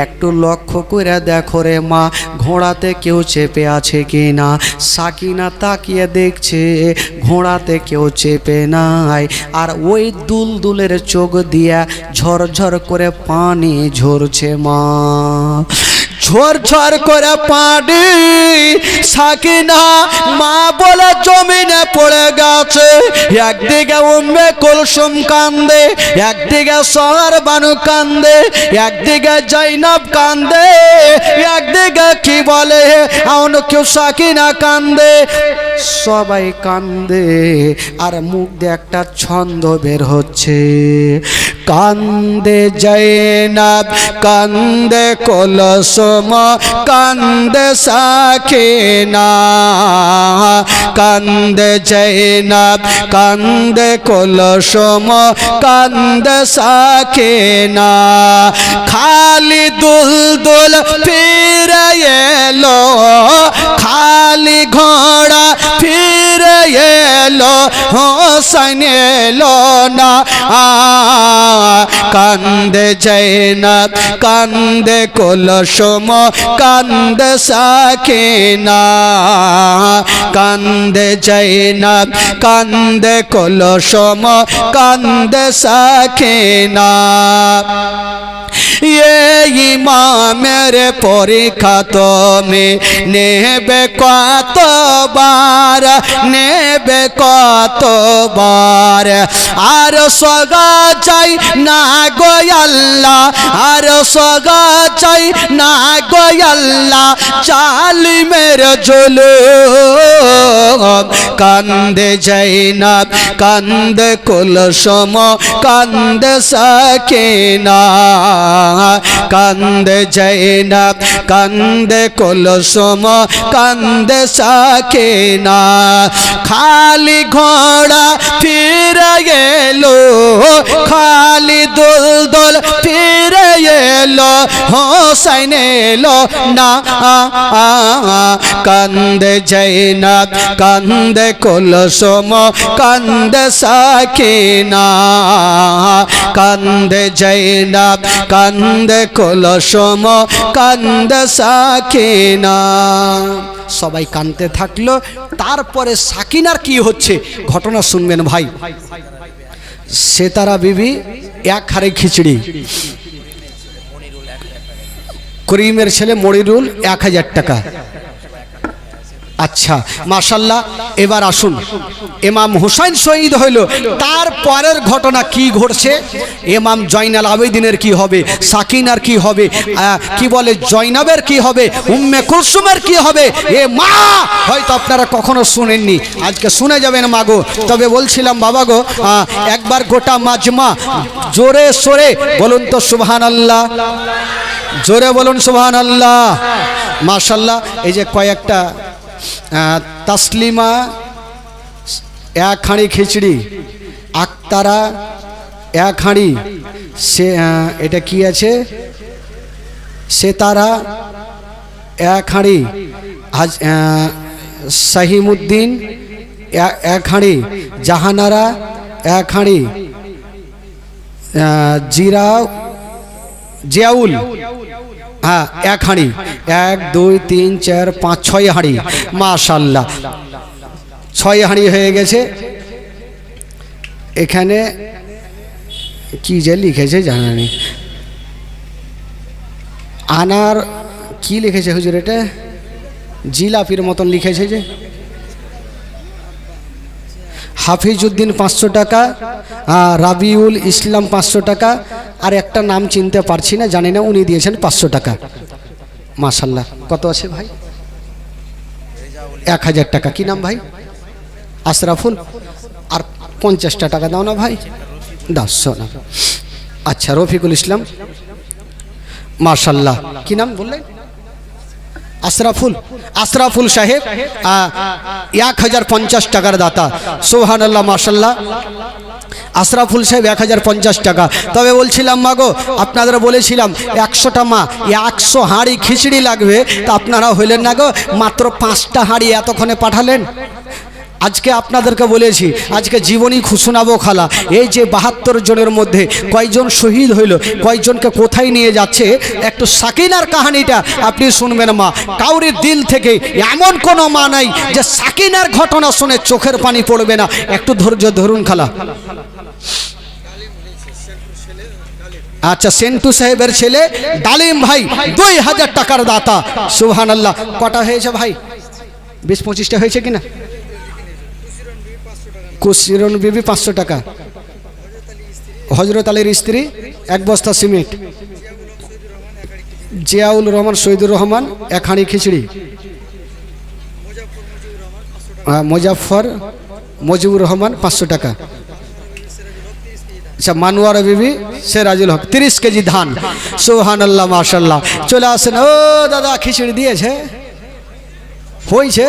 একটু লক্ষ্য করে দেখো রে মা, ঘোড়াতে কেউ চেপে আছে কি না। সাকিনা তাকিয়ে দেখছে, ঘোড়াতে কেউ চেপে নাই, আর ওই দুলদুলের চোখ দিয়া ঝরঝর করে পানি ঝরছে মা, ঝরঝর করে পানি। সাকিনা মা বলে জমিনে পড়ে গেছে। একদিকে উম্মে কুলসুম কান্দে, একদিকে সোহর বানু কান্দে, একদিকে জৈনব কান্দে, একদিকে কি বলে কেউ সাকিনা কান্দে, সবাই কান্দে, আর মুখ দিয়ে একটা ছন্দ বের হচ্ছে, কান্দে জৈনব, কান্দে কুলসুম, কান্দে সাকিনা, কান্দে জৈনব, কান্দে কুলসুম, কান্দে সাকিনা। খালি দুলদুল ফিরে এলো, খালি ঘোড়া ফিরে এলো, হোসেন এলো না। কান্দে জৈনব, কান্দে কুলসুম, কান্দে সাকিনা, কান্দে জৈনব, কান্দে কুলসুম, কান্দে সাকিনা। ইমামের পরীক্ষা তুমি নেবে কতবার, নেবে কতবার। আর সগা চাই না গো আল্লাহ, আর সগা চাই না গো আল্লাহ, জালিমের জুলুম। কান্দে জাইনাব, কান্দে কুলসুম, কান্দে সাকিনা, কান্দে জাইনাব, কান্দে কুলসুম, কান্দে সাকিনা। খালি ঘোড়া ফিরে এলো, খালি দুলদুল ফিরে এলো, হোসেন এলো না। কান্দে জাইনাব, কান্দে কুলসুম, কান্দে সাকিনা, কান্দে জাইনাব, কান্দে কুলসুম, কান্দে সাকিনা। সবাই কাঁদতে থাকলো। তারপরে সাকিনার কি হচ্ছে ঘটনা শুনবেন ভাই। সেতারা বিবি এক হাড়ি খিচড়ি, করিমের ছেলে মনিরুল 1000 টাকা। আচ্ছা মাশাল্লাহ। এবার আসুন, ইমাম হুসাইন শহীদ হইল, তারপরের ঘটনা কি ঘটছে? ইমাম জয়নাল আবেদিনের কি হবে, সাকিনার কি হবে, কি বলে জয়নাবের কি হবে, উম্মে কুলসুমের কি হবে, এ মা হয়তো আপনারা কখনো শুনেননি, আজকে শুনে যাবেন মাগো। তবে বলছিলাম বাবা গো, একবার গোটা মাজমা জোরে সোরে বলুন তো সুবহানাল্লাহ, জোরে বলুন সুবহানাল্লাহ। মাশাল্লাহ। এই যে কয়েকটা তাসলিমা 1 হাঁড়ি খিচড়ি, আক্তারা 1 হাঁড়ি, সে এটা কি আছে, সেতারা 1 হাঁড়ি, শাহিমুদ্দিন 1 হাঁড়ি, জাহানারা 1 হাঁড়ি, জিয়াউল হ্যাঁ 1 হাঁড়ি, 1 2 3 4 5 6 হাঁড়ি। মাশাল্লাহ 6 হাঁড়ি হয়ে গেছে। এখানে কি যে লিখেছে জানা নেই, আনার কি লিখেছে হুজুর, এটা জিলাপির মতন লিখেছে যে। হাফিজউদ্দিন 500 টাকা, রাবিউল ইসলাম 500 টাকা, আর একটা নাম চিনতে পারছি না, জানি না, উনি দিয়েছেন 500 টাকা। মাশাল্লাহ। কত আছে ভাই? 1000 টাকা। কি নাম ভাই? আশরাফুল। আর 50টা টাকা দাও না ভাই, দাও শোনা। আচ্ছা রফিকুল ইসলাম। মাশাল্লাহ। কি নাম বললেন? আশরাফুল। আশরাফুল সাহেব 1050 টাকার দাতা। সুবহানাল্লাহ মাশাল্লাহ। আশরাফুল সাহেব 1050 টাকা। তবে বলছিলাম মাগো, আপনাদের বলেছিলাম 100টা মা 100 হাঁড়ি খিচড়ি লাগবে, তা আপনারা হইলেন না গো, মাত্র 5টা হাঁড়ি এতক্ষণে পাঠালেন। আজকে আপনাদেরকে বলেছি, আজকে জীবনী শোনাবো খালা। এই যে 72 জনের মধ্যে কয়জন শহীদ হইল, কয়জনকে কোথায় নিয়ে যাচ্ছে, একটু সাকিনার কাহিনীটা আপনি শুনবেন মা। কাউরির দিল থেকে এমন কোনো মা নাই যে সাকিনার ঘটনা শুনে চোখের পানি পড়বে না। একটু ধৈর্য ধরুন খালা। আচ্ছা সেন্টু সাহেবের ছেলে ডালিম ভাই 2000 টাকার দাতা। সুবহানাল্লাহ। কটা হয়েছে ভাই? 20-25টা হয়েছে কিনা? কুশিরন বিবি 500 টাকা, হজরত আলীর স্ত্রী 1 বস্তা সিমেন্ট, জিয়াউল রহমান শহীদুর রহমান 1 হাঁড়ি খিচড়ি, মুজাফফর মজিবুর রহমান 500 টাকা। আচ্ছা মানোয়ারা বিবি সিরাজুল হক 30 কেজি ধান। সুবহানাল্লাহ মাশাল্লাহ। চলে আসেন। ও দাদা খিচড়ি দিয়েছে, হয়েছে।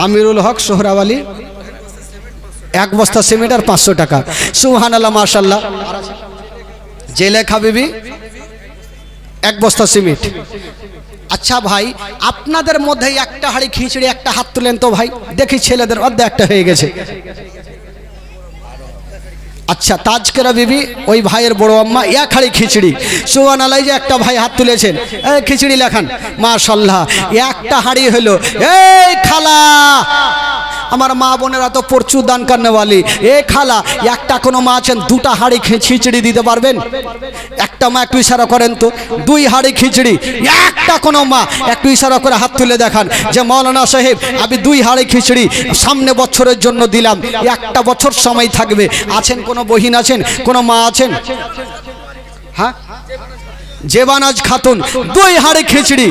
আমিরুল হক সোহরাওয়ালি 1 বস্তা সিমেন্ট আর 500 টাকা। সুবহানাল্লাহ মাশাল্লাহ। জেলেখা বিবি 1 বস্তা সিমেন্ট। আচ্ছা ভাই, আপনাদের মধ্যে একটা হাঁড়ি খিচড়ি একটা হাত তুলেন তো ভাই, দেখি ছেলেদের অর্ধেক একটা হয়ে গেছে। আচ্ছা তাজকেরা বিবি ওই ভাইয়ের বড় আম্মা 1 হাঁড়ি খিচড়ি। সুবহানাল্লাহ। যে একটা ভাই হাত তুলেছেন, খিচড়ি লেখান। মাশাল্লাহ। একটা হাঁড়ি হলো। এই খালা আমার মা বোনেরা তো প্রচুর দান করনেওয়ালি। এ খালা, একটা কোনো মা আছেন দুটা হাঁড়ি খিচড়ি দিতে পারবেন? একটা মা একটু ইশারা করেন তো, 2 হাঁড়ি খিচড়ি। একটা কোনো মা একটু ইশারা করে হাত তুলে দেখান যে মৌলানা সাহেব আমি 2 হাঁড়ি খিচড়ি সামনে বছরের জন্য দিলাম, একটা বছর সময় থাকবে। আছেন কোনো বহিন, আছেন কোনো মা আছেন? হ্যাঁ, জেবানাজ খাতুন 2 হাঁড়ি খিচড়ি।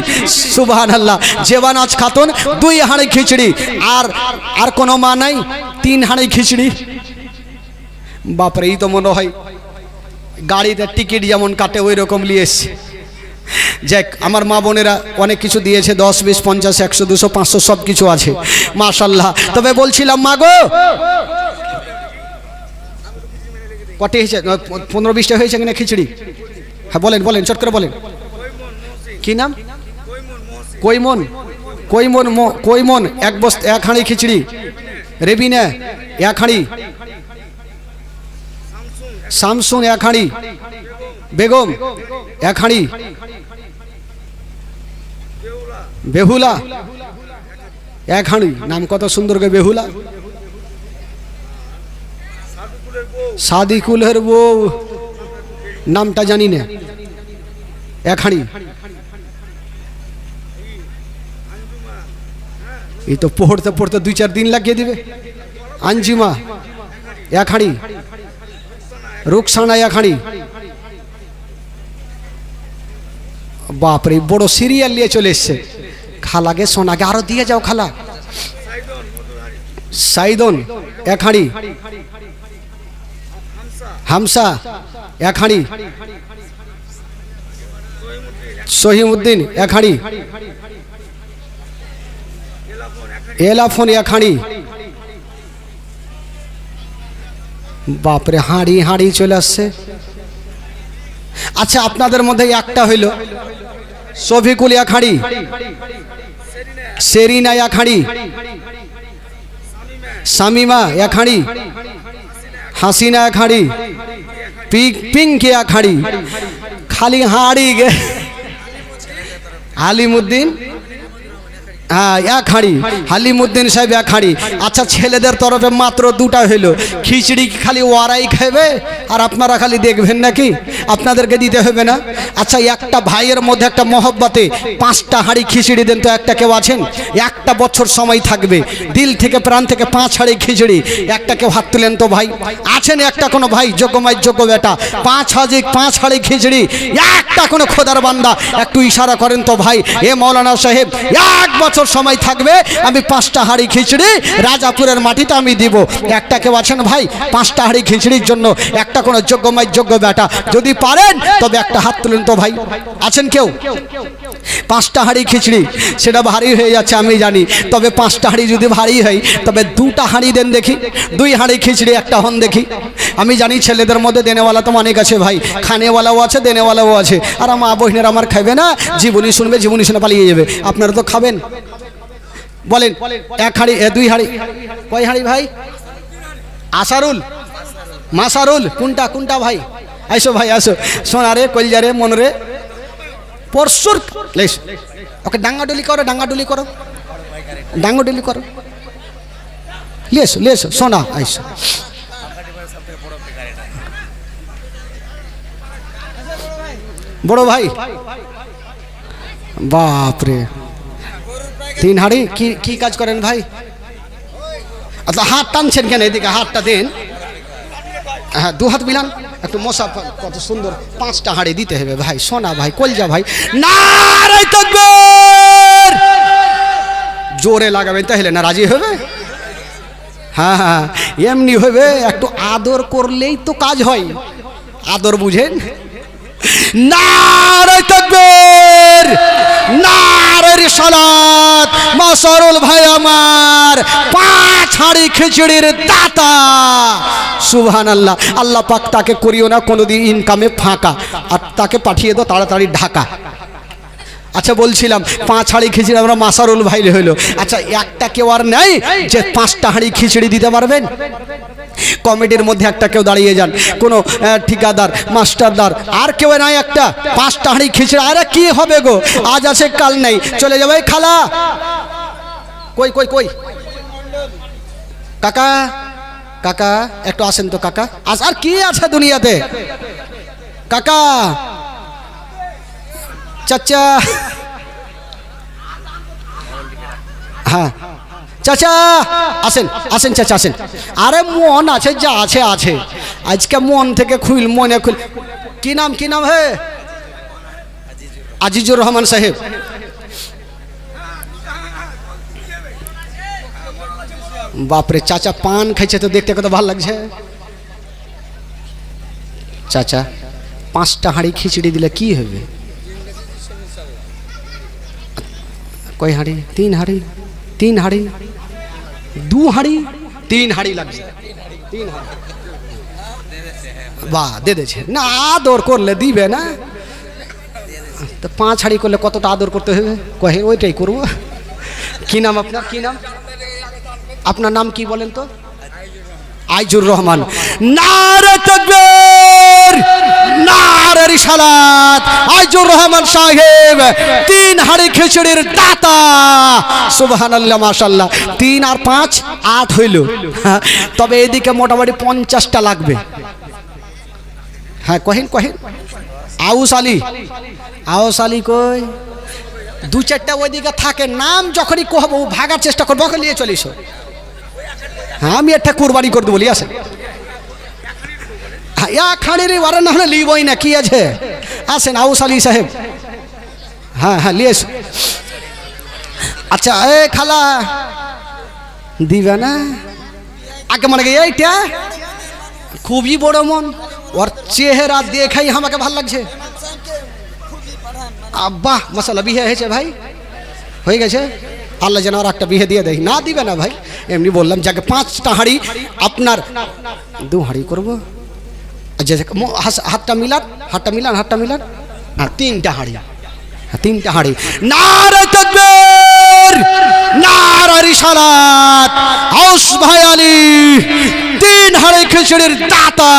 সুবহানাল্লাহ, জেবানাজ খাতুন 2 হাঁড়ি খিচড়ি। আর কোনো মা নাই? 3 হাঁড়ি খিচড়ি। বাপরে, এই তো মনে হয় গাড়িতে টিকিট যেমন কাটে ওই রকম নিয়ে এসছে। যাক, আমার মা বোনেরা অনেক কিছু দিয়েছে, 10, 20, 50, 100, 200, 500 সব কিছু আছে মাশাআল্লাহ। তবে বলছিলাম মা গো, কটি হয়েছে? 15-20টা হয়েছে কিনা খিচড়ি? হ্যাঁ বলেন বলেন, চট করে বলেন। কি নাম? কৈমন। কৈমন, কৈমন 1 হাঁড়ি খিচড়ি। রেবিনা 1 হাঁড়ি। শামসুন 1 হাঁড়ি। বেগম 1 হাঁড়ি। বেহুলা 1 হাঁড়ি। নাম কত সুন্দর গে, বেহুলা। সাদিকুলের বউ, নামটা জানি না। 1 হাঁড়ি। এই তো পড়তে পড়তে 2-4 দিন লাগিয়ে দিবে। আঞ্জিমা 1 হাঁড়ি। রুকসানা 1 হাঁড়ি। বাপরে, বড় সিরিয়াল নিয়ে চলে এসছে। খালাকে সোনাকে আরো দিয়ে যাও খালা। সাইদন 1 হাঁড়ি। হামসা 1 হাঁড়ি। সহিমউদ্দিন 1 হাঁড়ি। এলাফোন 1 হাঁড়ি। বাপরে, হাঁড়ি হাঁড়ি চলে আসছে। আচ্ছা, আপনাদের মধ্যে একটা হইল শফিকুল 1 হাঁড়ি। সেরিনা 1 হাঁড়ি। শামিমা 1 হাঁড়ি। হাসিনা 1 হাঁড়ি। পিঙ্কি 1 হাঁড়ি। খালি হাঁড়ি গে। আলিমউদ্দিন, হ্যাঁ 1 হাঁড়ি। হালিমউদ্দিন সাহেব 1 হাঁড়ি। আচ্ছা, ছেলেদের তরফে মাত্র 2টা হইল। খিচড়ি খালি ওয়ারাই খাবে আর আপনারা খালি দেখবেন নাকি? আপনাদেরকে দিতে হবে না? আচ্ছা, একটা ভাইয়ের মধ্যে একটা মহব্বতে 5টা হাঁড়ি খিচড়ি দেন তো। একটা কেউ আছেন? একটা বছর সময় থাকবে, দিল থেকে প্রাণ থেকে 5 হাঁড়ি খিচড়ি। একটা কেউ হাত তুলেন তো ভাই। আছেন একটা কোনো ভাই, যোগ্য মাই যোগ্য বেটা? 5 হাঁড়ি খিচড়ি। একটা কোনো খোদার বান্দা একটু ইশারা করেন তো ভাই। এ মৌলানা সাহেব 1 বছর সময় থাকবে, আমি 5টা হাঁড়ি খিচড়ি রাজাপুরের মাটিতে আমি দিব। একটা কেউ আছেন ভাই 5টা হাঁড়ি খিচড়ির জন্য? একটা কোনো যোগ্য মাই যোগ্য বেটা যদি পারেন তবে একটা হাত তুলেন তো ভাই। আছেন কেউ? 5টা হাঁড়ি খিচড়ি সেটা ভারী হয়ে যাচ্ছে আমি জানি, তবে 5টা হাঁড়ি যদি ভারী হয় তবে 2টা হাঁড়ি দেন দেখি। 2 হাঁড়ি খিচড়ি একটা হন দেখি। আমি জানি ছেলেদের মধ্যে দেনেওয়ালা তো অনেক আছে ভাই, খানেওয়ালাও আছে, দেনেওয়ালাও আছে। আর মা বহিনের আমার খাবে না, জীবনী শুনবে, জীবনী শুনে পালিয়ে যাবে। আপনারা তো খাবেন। বলেন 1 হাঁড়ি, 2 হাঁড়ি, কয় হাঁড়ি ভাই? আসারুল, মাসারুল, কোনটা কোনটা ভাই? আইসো ভাই আসো। সোনারে, কলজারে, মনরে, পরশুর লেস। ওকে ডাঙ্গাডুলি করো, ডাঙ্গাডুলি করো, ডাঙ্গাডুলি করো। লেস লেস সোনা, আইসো। বড় ভাই, বাপরে 3 হাঁড়ি। কি কাজ করেন ভাই? আচ্ছা, হাত টানছেন কেন? এদিকে হাতটা দেন। হ্যাঁ, 2 হাত মিলান একটু। মশা কত সুন্দর। 5টা হাঁড়ি দিতে হবে ভাই। সোনা ভাই, কলজা ভাই, নারে তাকবীর জোরে লাগাবেন তাহলে না রাজি হবে। হ্যাঁ হ্যাঁ, এমনি হবে, একটু আদর করলেই তো কাজ হয়। আদর বুঝেন? নারে তাকবীর, নারে রিসালাত। মাসারুল ভাই আমার 5 হাঁড়ি খিচুড়ির দাতা। সুবহানাল্লাহ। আল্লাহ পাক তাকে করিও না কোনোদিন ইনকামে ফাঁকা, আর তাকে পাঠিয়ে দাও তাড়াতাড়ি ঢাকা। আচ্ছা, বলছিলাম 5 হাঁড়ি খিচড়ি আমরা মাসারুল ভাই হইলো। আচ্ছা, একটা কেউ আর নেই যে 5টা হাঁড়ি খিচড়ি দিতে পারবেন? কমিটির মধ্যে একটা কেউ দাঁড়িয়ে যান, কোনো ঠিকাদার, মাস্টারদার, আর কেউ নাই একটা 5টা হাঁড়ি খিচড়ি। আরে কি হবে গো, আজ আছে কাল নেই, চলে যাবে। খালা কই কই কই? কাকা কাকা একটু আসেন তো কাকা। আর কি আছে দুনিয়াতে কাকা? চাচা, হ্যাঁ চাচা আসেন আসেন চাচা আসেন। আরে মন আছে যা আছে আছে, আজকে মন থেকে মনে খুল। কি নাম হে? আজিজুর রহমান সাহেব। বাপরে চাচা পান খাইছে তো দেখতে কত ভালো লাগছে। চাচা 5টা হাঁড়ি খিচুড়ি দিলে কি হবে? কয় হাঁড়ি? 3 হাঁড়ি, 3 হাঁড়ি, 2 হাঁড়ি, 3 হাঁড়ি লাগছে। 3 হাঁড়ি বাহ দে দেছে না, আদর করলে দিবে না তো 5 হাঁড়ি করলে কতটা আদর করতে হবে? কহে ওইটাই করবো। কি নাম আপনার? কি নাম আপনার? নাম কি বলেন তো? আইজুর রহমান। নারে তাকবীর, নারে রিসালাত। আইজুর রহমান সাহেব 3 হাঁড়ি খিচুড়ির দাতা। সুবহানাল্লাহ মাশাআল্লাহ। 3 আর 5 8 হইল। তবে এদিকে মোটামুটি 50টা লাগবে। হ্যাঁ কহেন কহেন। আউস আলী, আউস আলী কই? 2-4টা ওইদিকে থাকে, নাম যখনই কহবো ভাগার চেষ্টা করবো, ওকে নিয়ে চলিস। হ্যাঁ আমি একটা কুরবানি করে দেবো, আসেন। এক হাঁড়ির ওরা না হলে লিবই না, কি আছে? আসেন আউস আলী সাহেব। হ্যাঁ হ্যাঁ লিয়ে এসো। আচ্ছা এ খালা দিবে না? আগে মনে গিয়ে এইটা খুবই বড় মন, ওর চেহারা দেখাই আমাকে ভাল লাগছে। আব্বাহ মশালা বিয়ে হয়েছে ভাই, হয়ে গেছে। আল্লাহ যেন আর একটা বিয়ে দিয়ে দেয়। না দিবে না ভাই, এমনি বললাম। যাকে 5টা হাঁড়ি আপনার 2 হাঁড়ি করবো। হাতটা মিলান, হাতটা মিলান, হাতটা মিলান। হ্যাঁ 3টা হাঁড়ি, 3টা হাঁড়ি। নারে তাকবীর, নারে রিসালাত। আউস ভাই আলী 3 হাঁড়ি খিচুড়ির দাতা।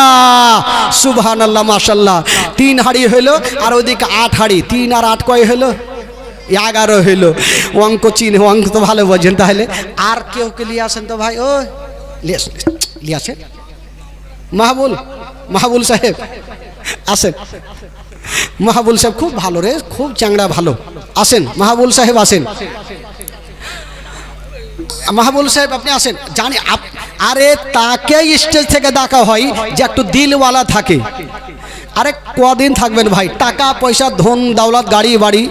সুবহানাল্লাহ মাশাআল্লাহ। 3 হাঁড়ি হইলো, আর ওইদিকে 8 হাঁড়ি। 3 আর 8 কয় হইলো? 11 হইলো। অঙ্ক চিনে, অঙ্ক তো ভালো বোঝেন। তাহলে আর কেউ কে নিয়ে আসেন তো ভাই। ও নিয়ে আসেন। মাহবুল, মাহবুল সাহেব আসেন। মাহবুল সাহেব খুব ভালো রে, খুব চ্যাংড়া ভালো। আসেন মাহবুল সাহেব আসেন। মাহবুল সাহেব আপনি আসেন। জানি আরে তাকে স্টেজ থেকে ডাকা হয় যে একটু দিলওয়ালা থাকে। আরে কদিন থাকবেন ভাই? টাকা পয়সা ধন দৌলত গাড়ি বাড়ি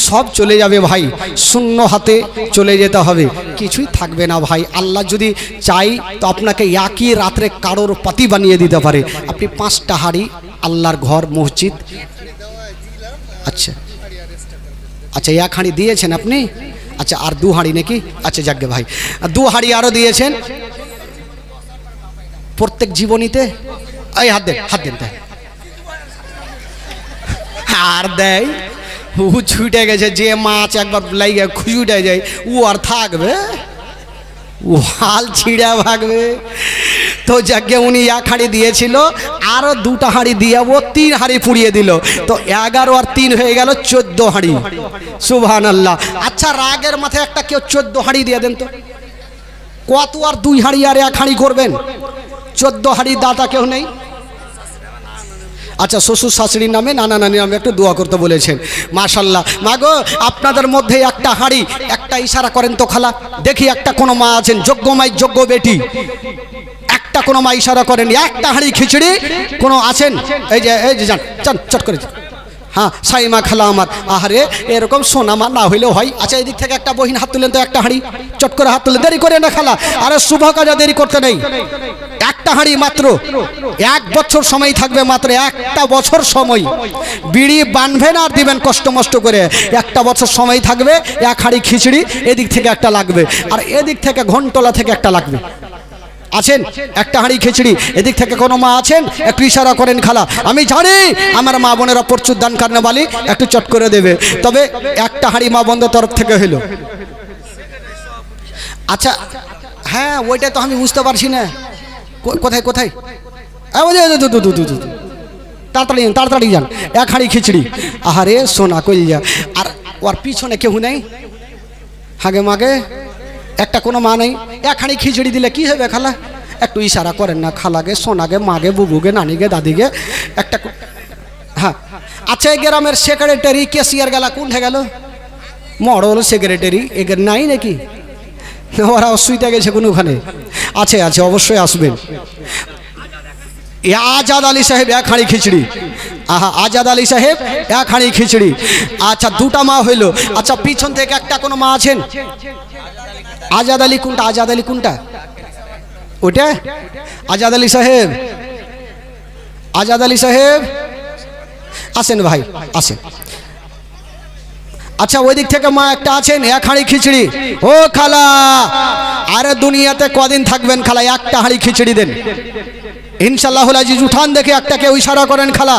সব চলে যাবে ভাই, শূন্য হাতে চলে যেতে হবে, কিছুই থাকবে না ভাই। আল্লাহ যদি চাই তো আপনাকে একই রাত্রে কারোর পাতি বানিয়ে দিতে পারে। আপনি 5টা হাঁড়ি, আল্লাহর ঘর মসজিদ। আচ্ছা আচ্ছা 1 হাঁড়ি দিয়েছেন আপনি। আচ্ছা আর 2 হাঁড়ি নাকি? আচ্ছা যাকে ভাই 2 হাঁড়ি আরও দিয়েছেন প্রত্যেক জীবনীতে। এই হাত দেন, হাত দেন। তাই আর দেয় ও ছুটে গেছে। যে মাছ একবার লাগে ছুটে যায় ও আর থাকবে? ও হাল ছিঁড়া ভাগবে। তো যাকে উনি 1 হাঁড়ি দিয়েছিল, আরও 2টা হাঁড়ি দিয়ে ও 3 হাঁড়ি পুড়িয়ে দিল। তো 11 আর 3 হয়ে গেল 14 হাঁড়ি। সুবহানাল্লাহ। আচ্ছা রাগের মাথায় একটা কেউ 14 হাঁড়ি দিয়ে দেন তো। কত আর 2 হাঁড়ি আর 1 হাঁড়ি করবেন? 14 হাঁড়ি দাতা কেউ নেই? আচ্ছা শ্বশুর শাশুড়ির নামে, নানা নানির নামে একটু দোয়া করতে বলেছেন। মাশাল্লাহ। মাগো আপনাদের মধ্যে একটা হাঁড়ি, একটা ইশারা করেন তো খালা দেখি। একটা কোনো মা আছেন যোগ্য মাই, যোগ্য বেটি, একটা কোনো মা ইশারা করেন। একটা হাঁড়ি খিচুড়ি কোনো আছেন? এই যে যান চান চট করে। হ্যাঁ সাইমা খালা আমার। আহারে এরকম সোনামা না হইলেও হয়। আচ্ছা এদিক থেকে একটা বহিন হাত তুলেন তো, একটা হাঁড়ি চট করে হাত তুলে। দেরি করে না খালা, আরে শুভ কাজে দেরি করতে নেই। একটা হাঁড়ি মাত্র 1 বছর সময় থাকবে, মাত্র 1টা বছর সময়। বিড়ি বানবেন আর দিবেন কষ্ট মষ্ট করে। 1টা বছর সময় থাকবে। 1 হাঁড়ি খিচুড়ি এদিক থেকে একটা লাগবে, আর এদিক থেকে ঘন্টলা থেকে একটা লাগবে। আছেন? একটা হাঁড়ি খিচুড়ি। এদিক থেকে কোনো মা আছেন? একটু ইশারা করেন খালা। আমি জানি আমার মা বোনেরা প্রচুর দান কারণে বালি, একটু চট করে দেবে। তবে একটা হাঁড়ি মা বোনদের তরফ থেকে হইল। আচ্ছা হ্যাঁ ওইটা তো আমি বুঝতে পারছি না। কোথায় কোথায়? তাড়াতাড়ি যান, তাড়াতাড়ি যান। 1 হাঁড়ি খিচুড়ি। আহারে সোনা কইয়া। আর ওর পিছনে কেউ নেই? হাগে মাগে একটা কোনো মা নেই? একখানি খিচুড়ি দিলে কি হবে খালা? একটু ইশারা করেন না খালাকে, সোনাকে, মাকে, বুবুকে, নানিকে, দাদিকে একটা। হ্যাঁ আচ্ছা, এই গ্রামের সেক্রেটারি কেসিয়ার গেলা কোনটা গেল? মডল সেক্রেটারি এগের নাই নাকি? ওরা অসুবিধা গেছে কোনোখানে? আছে আছে, অবশ্যই আসবেন। আজাদ আলী সাহেব এক হাঁড়ি খিচড়ি। আহা, আজাদ আলী সাহেব এক হাঁড়ি খিচড়ি। আচ্ছা, দুটা মা হইল। আচ্ছা, পিছন থেকে একটা কোনো মা আছেন? আজাদ আলী কোনটা? আজাদ আলী কোনটা? ওটা আজাদ আলী সাহেব। আজাদ আলী সাহেব আসেন ভাই, আসেন। আচ্ছা, ওই দিক থেকে মা একটা আছেন, এক হাঁড়ি খিচড়ি। ও খালা, আরে দুনিয়াতে কদিন থাকবেন খালা? একটা হাঁড়ি খিচড়ি দেন ইনশাআল্লাহুল আজিজ। উঠান দেখে একটা কেউ ইশারা করেন খালা,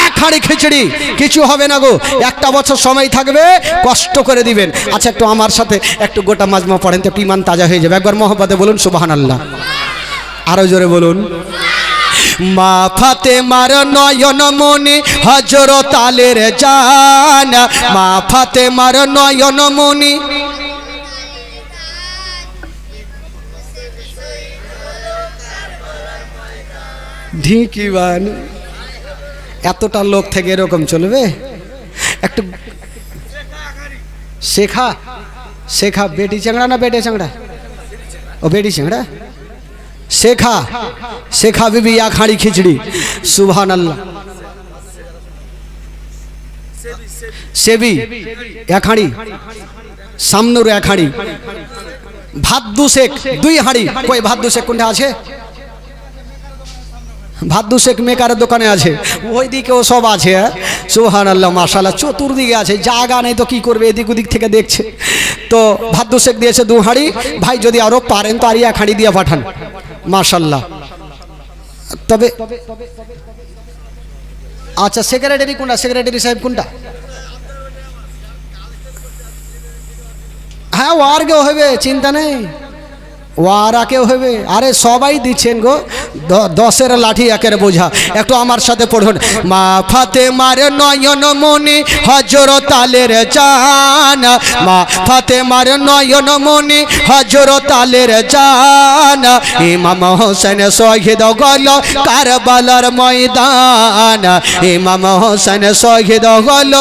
এক হাঁড়ি খিচড়ি। কিছু হবে না গো, একটা বছর সময় থাকবে, কষ্ট করে দিবেন। আচ্ছা, একটু আমার সাথে একটু গোটা মাজমা পড়েন তো, একটু ইমান তাজা হয়ে যাবে। একবার মহব্বতে বলুন সুবহানাল্লাহ, আরো জোরে বলুন। মা ফাতেমার নয়ন মনি হযরত আলীর জান, মা ফাতেমার নয়ন মনি। ঢিকিবান এতটা লোক থেকে এরকম চলবে? একটু শেখা শেখা বেটি চাংড়া না বেটে চাংড়া? ও বেটি চাংড়া। শেখা শেখা বিবি এক হাঁড়ি খিচড়ি। সুবহানাল্লাহ। সেবি এক হাঁড়ি, সামনুর এক হাঁড়ি, ভাদ্দু শেখ দুই হাঁড়ি। কই ভাদ্দু শেখ কোনটা আছে? ভাদ্দু শেখ মেকারের দোকানে আছে, ওইদিকেও সব আছে। সুবহানাল্লাহ, মাশাআল্লাহ, চতুর্দিকে আছে, জায়গা নেই তো কি করবে, এদিক ওদিক থেকে দেখছে। তো ভাদ্দু শেখ দিয়েছে দু হাঁড়ি। ভাই যদি আরো পারেন তো আর এক হাঁড়ি দিয়ে পাঠান, মাশাআল্লাহ। তবে আচ্ছা, সেক্রেটারি কোনটা? সেক্রেটারি সাহেব কোনটা? হ্যাঁ, ওয়ার কেউ হবে, চিন্তা নেই, ওয়ারা কেউ হবে। আরে সবাই দিচ্ছেন গো, 10-এর লাঠি 1-এর বোঝা। একটু আমার সাথে পড়ুন। মা ফাতেমার নয়ন মনি হযরত আলীর জান, মা ফাতেমার নয়ন মনি হযরত আলীর জান। ইমাম হোসেন শহীদ হল কারবালার ময়দান, ইমাম হোসেন শহীদ হল।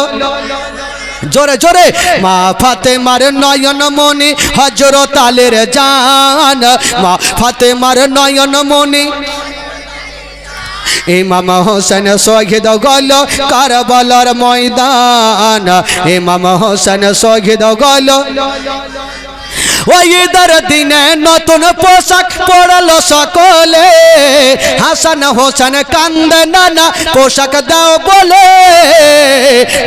জোরে জোরে। মা ফাতেমার নয়ন মনি হযরত আলীর জান, মা ফাতেমার নয়ন মনি। ইমাম হোসেন শহীদ হল কারবালার ময়দান, ইমাম হোসেন শহীদ হল। ওই ঈদের দিনে নতুন পোশাক পরল সকলে, হাসান হোসেন কান্দে নানা পোশাক দাও বলে।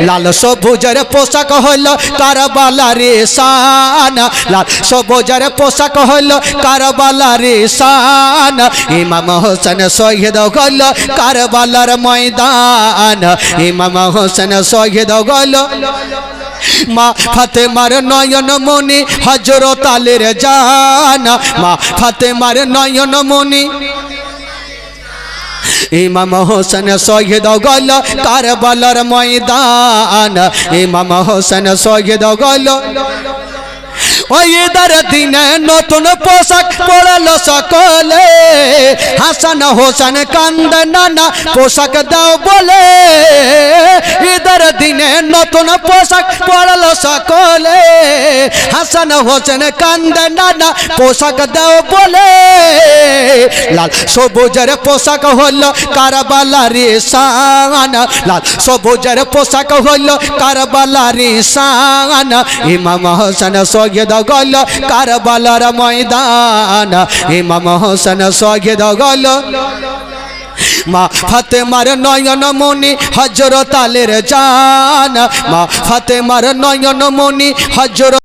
লাল সবুজের পোশাক হল কারবালার শান, লাল সবুজের পোশাক হল কারবালার শান। ইমাম হোসেন শহীদ হল কারবালার ময়দান, ইমাম হোসেন শহীদ হল। মা ফাতেমার নয়ন মনি হযরত আলীর জান, মা ফাতেমার নয়ন মনি। ইমাম হোসেন শহীদ হল কারবালার ময়দান, ইমাম হোসেন শহীদ হল। ওই ঈদের দিনে নতুন পোশাক পরল সকলে, হাসান হোসেন কান্দে নানা পোশাক দাও বলে। ঈদের দিনে নতুন পোশাক পরল সকলে, হাসান হোসেন কান্দে নানা পোশাক দাও বলে। লাল সবুজের পোশাক হল কারবালার শান, লাল সবুজের পোশাক হল কারবালার শান। ইমাম হোসেন শহীদ হল কারবালার ময়দান, ইমাম হোসেন শহীদ হল। মা ফাতেমার নয়ন মনি হযরত আলীর জান, মা ফাতেমার নয়ন মনি হযরত